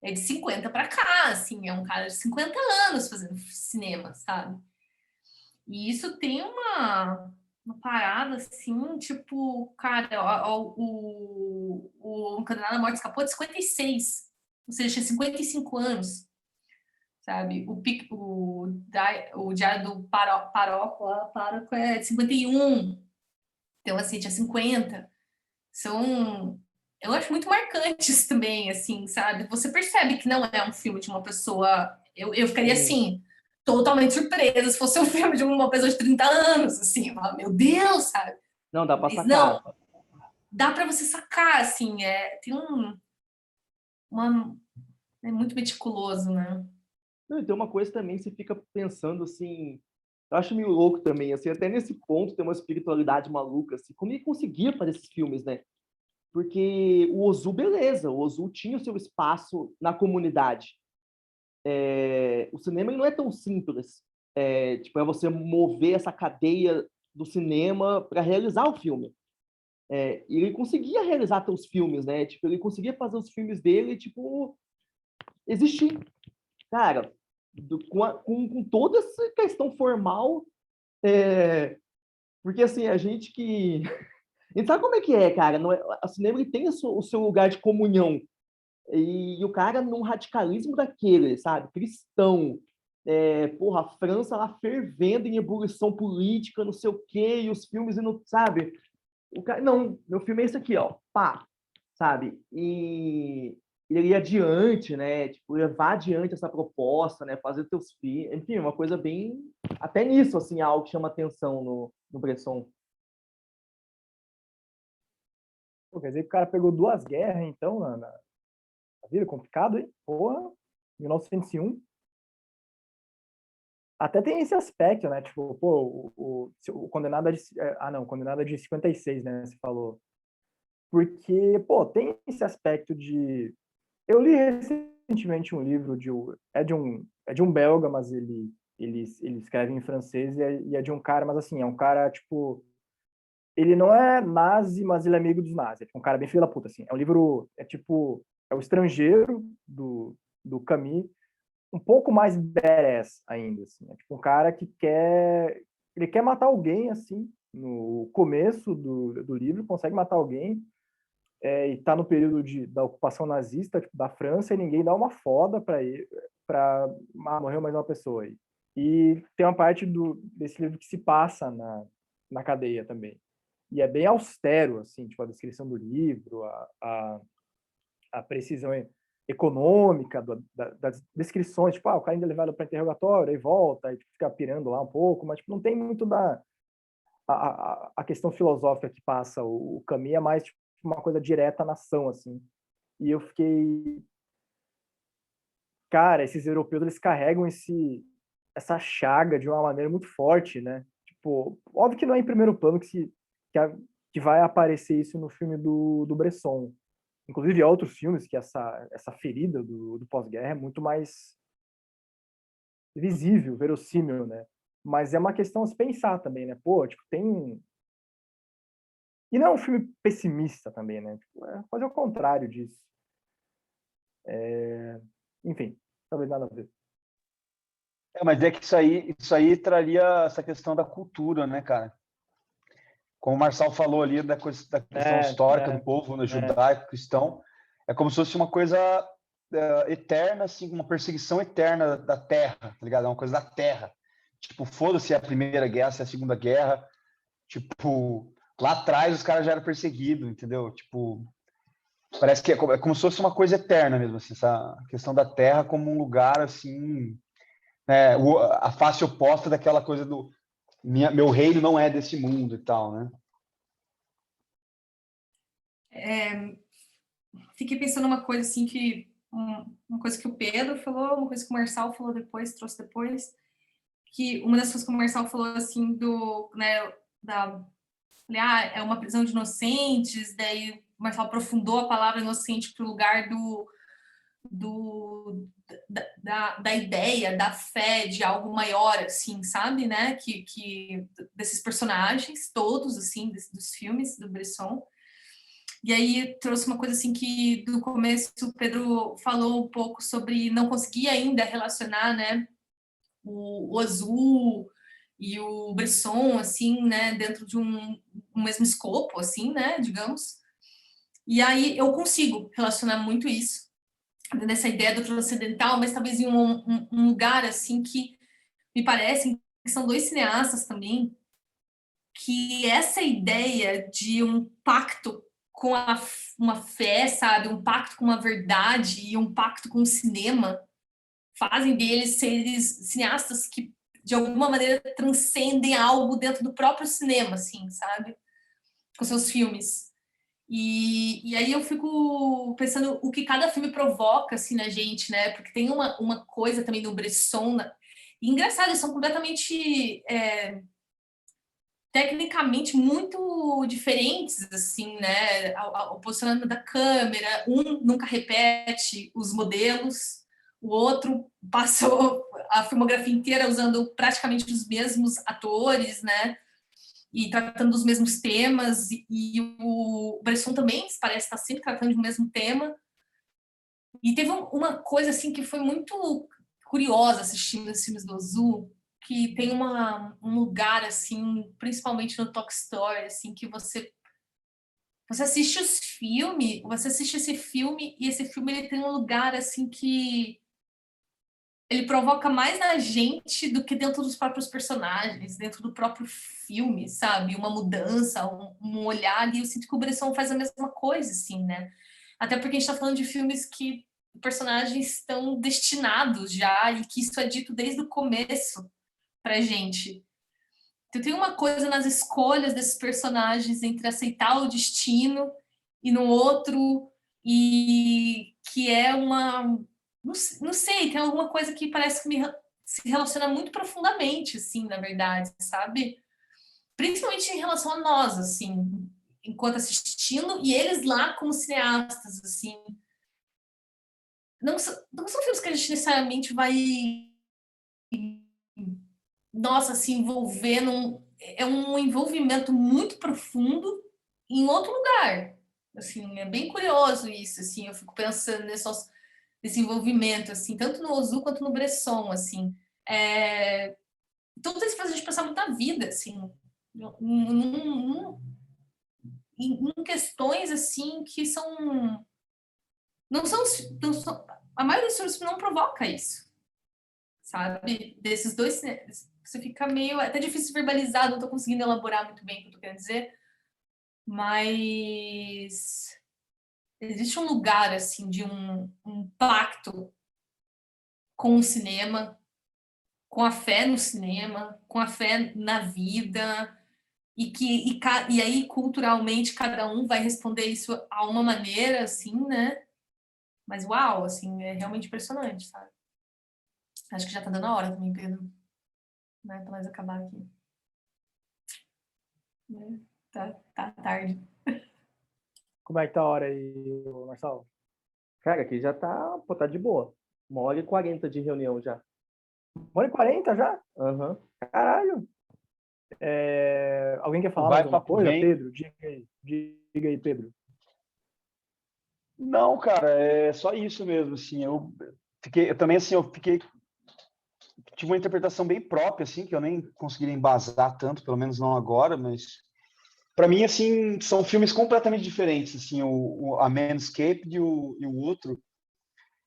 é de 50 para cá, assim, é um cara de 50 anos fazendo cinema, sabe? E isso tem uma parada, assim, tipo, cara, o Condenado à Morte escapou de 56, ou seja, tinha 55 anos, sabe? O Diário do Paróquio é de 51, então, assim, tinha 50. Eu acho muito marcantes também, assim, sabe? Você percebe que não é um filme de uma pessoa... Eu ficaria, assim, totalmente surpresa se fosse um filme de uma pessoa de 30 anos, assim. Eu falo, meu Deus, sabe? Não, dá pra Mas sacar. não, dá para você sacar, assim, tem uma... É muito meticuloso, né? Não, e tem uma coisa também, você fica pensando assim, eu acho meio louco também, assim, até nesse ponto tem uma espiritualidade maluca, assim, como ele conseguia fazer esses filmes, né? Porque o Ozu, beleza, o Ozu tinha o seu espaço na comunidade. O cinema ele não é tão simples. Tipo, é você mover essa cadeia do cinema para realizar o filme. E ele conseguia realizar seus filmes, né? Tipo, ele conseguia fazer os filmes dele, tipo, existir. Cara, com toda essa questão formal, porque assim, a gente que. A gente sabe como é que é, cara. Não é, o cinema ele tem o seu lugar de comunhão. E o cara num radicalismo daquele, sabe? Cristão. Porra, a França lá fervendo em ebulição política, não sei o quê, e os filmes, e não, sabe? O cara, não, meu filme é esse aqui, ó. Pá, sabe? E ele ia adiante, né? Tipo, levar adiante essa proposta, né? Fazer teus filhos. Enfim, uma coisa bem. Até nisso, assim, algo que chama atenção no Bresson. Pô, quer dizer que o cara pegou 2 guerras, então, na vida? Complicado, hein? Porra, 1901. Até tem esse aspecto, né? Tipo, pô, o Condenado é de... não, o Condenado é de 56, né? Você falou. Porque, pô, tem esse aspecto de... Eu li recentemente um livro é de um belga, mas ele escreve em francês e é de um cara, mas assim, é um cara, tipo... Ele não é nazi, mas ele é amigo dos nazis. É tipo um cara bem filho da puta, assim. É um livro, tipo... É o Estrangeiro, do Camus, um pouco mais badass ainda, assim. É tipo um cara que ele quer matar alguém, assim, no começo do livro, consegue matar alguém, e tá no período da ocupação nazista, tipo, da França, e ninguém dá uma foda para ele, morreu mais uma pessoa aí. E tem uma parte desse livro que se passa na cadeia também. E é bem austero, assim, tipo, a descrição do livro, a precisão econômica das descrições, tipo, o cara ainda é levado para interrogatório, aí volta, aí fica pirando lá um pouco, mas tipo, não tem muito a questão filosófica que passa o Camus, é mais tipo, uma coisa direta na ação, assim. E eu fiquei... Cara, esses europeus, eles carregam essa chaga de uma maneira muito forte, né? Tipo, óbvio que não é em primeiro plano que vai aparecer isso no filme do Bresson. Inclusive, há outros filmes que essa ferida do pós-guerra é muito mais visível, verossímil, né? Mas é uma questão a se pensar também, né? Pô, tipo, tem... E não é um filme pessimista também, né? Tipo, é fazer o contrário disso. Enfim, talvez nada a ver. Mas é que isso aí traria essa questão da cultura, né, cara? Como o Marçal falou ali da questão histórica do povo, né, judaico, cristão, é como se fosse uma coisa eterna, assim, uma perseguição eterna da terra, tá ligado? É uma coisa da terra. Tipo, foda-se a Primeira Guerra, se a Segunda Guerra. Tipo, lá atrás os caras já eram perseguidos, entendeu? Tipo, parece que é como se fosse uma coisa eterna mesmo, assim, essa questão da terra como um lugar, assim, a face oposta daquela coisa do meu reino não é desse mundo e tal, né? Fiquei pensando uma coisa assim uma coisa que o Pedro falou, uma coisa que o Marçal falou depois, trouxe depois, que uma das coisas que o Marçal falou assim né, é uma prisão de inocentes, daí o Marçal aprofundou a palavra inocente para o lugar da ideia, da fé de algo maior, assim, sabe, né, que desses personagens todos, assim, dos filmes do Bresson. E aí trouxe uma coisa assim que do começo o Pedro falou um pouco sobre não conseguir ainda relacionar, né, o Azul e o Bresson, assim, né, dentro de um mesmo escopo, assim, né, digamos. E aí eu consigo relacionar muito isso nessa ideia do transcendental, mas talvez em um lugar assim que me parece que são dois cineastas também, que essa ideia de um pacto com uma fé, sabe, um pacto com uma verdade e um pacto com o cinema fazem deles seres cineastas que de alguma maneira transcendem algo dentro do próprio cinema, assim, sabe, com seus filmes. E aí eu fico pensando o que cada filme provoca assim na gente, né? Porque tem uma coisa também do Bresson. E engraçado, eles são completamente tecnicamente muito diferentes, assim, né? O posicionamento da câmera, um nunca repete os modelos, o outro passou a filmografia inteira usando praticamente os mesmos atores, né? E tratando dos mesmos temas, e o Bresson também parece estar sempre tratando do mesmo tema. E teve uma coisa assim que foi muito curiosa assistindo os filmes do Azul, que tem um lugar assim, principalmente no Toy Story, assim, que você assiste os filmes, você assiste esse filme e esse filme ele tem um lugar assim que ele provoca mais na gente do que dentro dos próprios personagens, dentro do próprio filme, sabe? Uma mudança, um olhar, e eu sinto que o Bresson faz a mesma coisa, assim, né? Até porque a gente tá falando de filmes que personagens estão destinados já, e que isso é dito desde o começo pra gente. Então tem uma coisa nas escolhas desses personagens entre aceitar o destino e no outro, e que é uma não sei, tem alguma coisa que parece que se relaciona muito profundamente, assim, na verdade, sabe? Principalmente em relação a nós, assim, enquanto assistindo, e eles lá como cineastas, assim. Não são filmes que a gente necessariamente vai, nossa, se envolver é um envolvimento muito profundo em outro lugar. Assim, é bem curioso isso, assim, eu fico pensando nesse envolvimento, assim, tanto no Ozu quanto no Bresson, assim. Tudo isso faz a gente pensar muito na vida, assim, em questões, assim, que são... Não são a maioria dos filmes não provoca isso, sabe? Desses dois... Você fica meio... É até difícil verbalizar, não estou conseguindo elaborar muito bem o que eu tô querendo dizer, mas... Existe um lugar, assim, de um pacto com o cinema, com a fé no cinema, com a fé na vida, e aí, culturalmente, cada um vai responder isso a uma maneira, assim, né? Mas, uau, assim, é realmente impressionante, sabe? Acho que já tá dando a hora também, Pedro, né? Pra nós acabar aqui. Né? Tá tarde. Como é que tá a hora aí, Marcelo? Cara, aqui já tá, pô, tá de boa. 1h40 de reunião já. 1h40 já? Aham. Caralho! Alguém quer falar Vai, mais alguma papo coisa? vem. Pedro, diga aí, Pedro. Não, cara, é só isso mesmo, assim, eu também, assim, tive uma interpretação bem própria, assim, que eu nem conseguiria embasar tanto, pelo menos não agora, mas para mim, assim, são filmes completamente diferentes, assim, a Manscaped e o outro.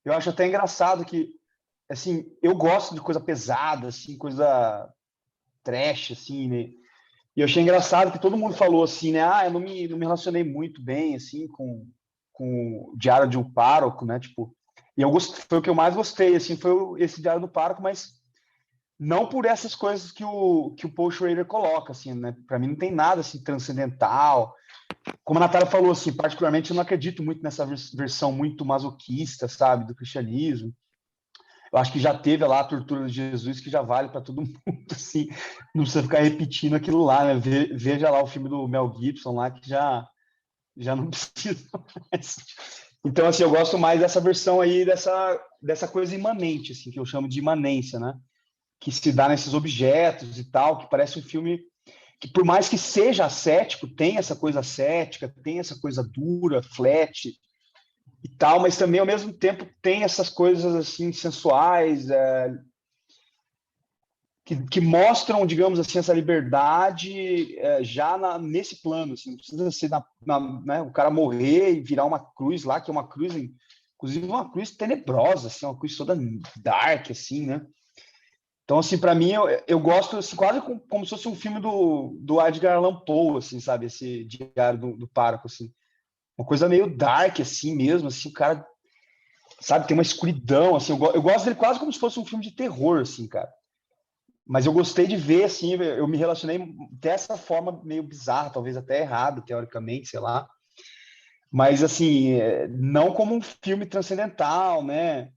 Eu acho até engraçado que, assim, eu gosto de coisa pesada, assim, coisa trash, assim, né? E eu achei engraçado que todo mundo falou assim, né? Eu não me relacionei muito bem, assim, com o Diário de um Pároco, né? Tipo, e foi o que eu mais gostei, assim, foi esse Diário do Pároco, mas não por essas coisas que o Paul Schrader coloca, assim, né? Para mim não tem nada, assim, transcendental. Como a Natália falou, assim, particularmente eu não acredito muito nessa versão muito masoquista, sabe, do cristianismo. Eu acho que já teve lá a tortura de Jesus, que já vale para todo mundo, assim, não precisa ficar repetindo aquilo lá, né? Veja lá o filme do Mel Gibson lá, que já não precisa mais. Então, assim, eu gosto mais dessa versão aí, dessa coisa imanente, assim, que eu chamo de imanência, né? Que se dá nesses objetos e tal, que parece um filme que, por mais que seja ascético, tem essa coisa ascética, tem essa coisa dura, flat e tal, mas também, ao mesmo tempo, tem essas coisas, assim, sensuais, que mostram, digamos assim, essa liberdade já nesse plano, assim, não precisa ser né, o cara morrer e virar uma cruz lá, que é uma cruz, inclusive uma cruz tenebrosa, assim, uma cruz toda dark, assim, né? Então, assim, para mim, eu gosto assim, quase como se fosse um filme do Edgar Allan Poe, assim, sabe? Esse Diário do Pároco, assim. Uma coisa meio dark, assim mesmo, assim, o cara, sabe, tem uma escuridão, assim, eu gosto dele quase como se fosse um filme de terror, assim, cara. Mas eu gostei de ver, assim, eu me relacionei dessa forma meio bizarra, talvez até errada, teoricamente, sei lá. Mas, assim, não como um filme transcendental, né?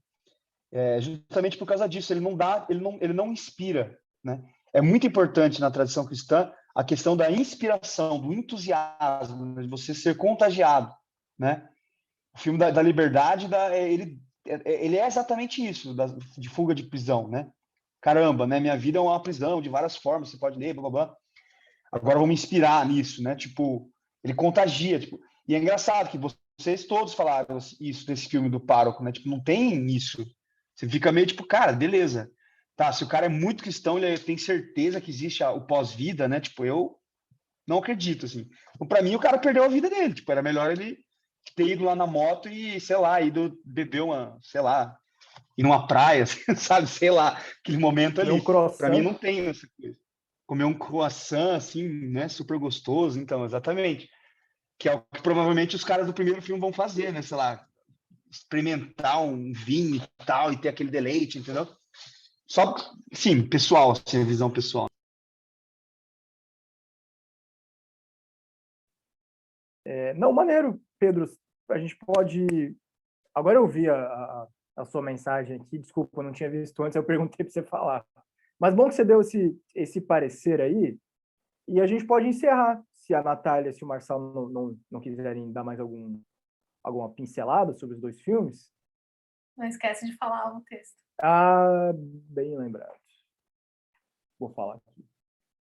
Justamente por causa disso, ele não inspira, né? É muito importante na tradição cristã a questão da inspiração, do entusiasmo, de você ser contagiado, né? O filme da liberdade, ele é exatamente isso, de fuga de prisão, né? Caramba, né? Minha vida é uma prisão de várias formas, você pode ler, blá, blá, blá. Agora vou me inspirar nisso, né? Tipo, ele contagia, tipo, e é engraçado que vocês todos falaram isso desse filme do Pároco, né? Tipo, não tem isso. Você fica meio tipo, cara, beleza. Tá, se o cara é muito cristão, ele tem certeza que existe o pós-vida, né? Tipo, eu não acredito, assim. Então, pra mim, o cara perdeu a vida dele. Tipo, era melhor ele ter ido lá na moto e, sei lá, ido beber sei lá, ir numa praia, sabe? Sei lá, aquele momento Comer um ali. Pra mim, croissant. não tem essa coisa. Comer um croissant, assim, né? Super gostoso, então, exatamente. Que é o que provavelmente os caras do primeiro filme vão fazer, né? Sei lá, experimentar um vinho e tal, e ter aquele deleite, entendeu? Só, sim, pessoal, assim, a visão pessoal. Não, maneiro, Pedro. A gente pode. Agora eu vi a sua mensagem aqui. Desculpa, eu não tinha visto antes. Eu perguntei para você falar. Mas bom que você deu esse parecer aí. E a gente pode encerrar. Se a Natália, se o Marcelo não quiserem dar mais alguma pincelada sobre os dois filmes. Não esquece de falar o texto. Ah, bem lembrado. Vou falar aqui.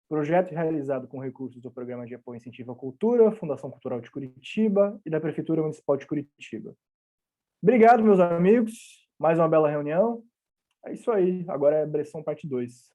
Projeto realizado com recursos do Programa de Apoio e Incentivo à Cultura, Fundação Cultural de Curitiba e da Prefeitura Municipal de Curitiba. Obrigado, meus amigos. Mais uma bela reunião. É isso aí. Agora é Bressão Parte 2.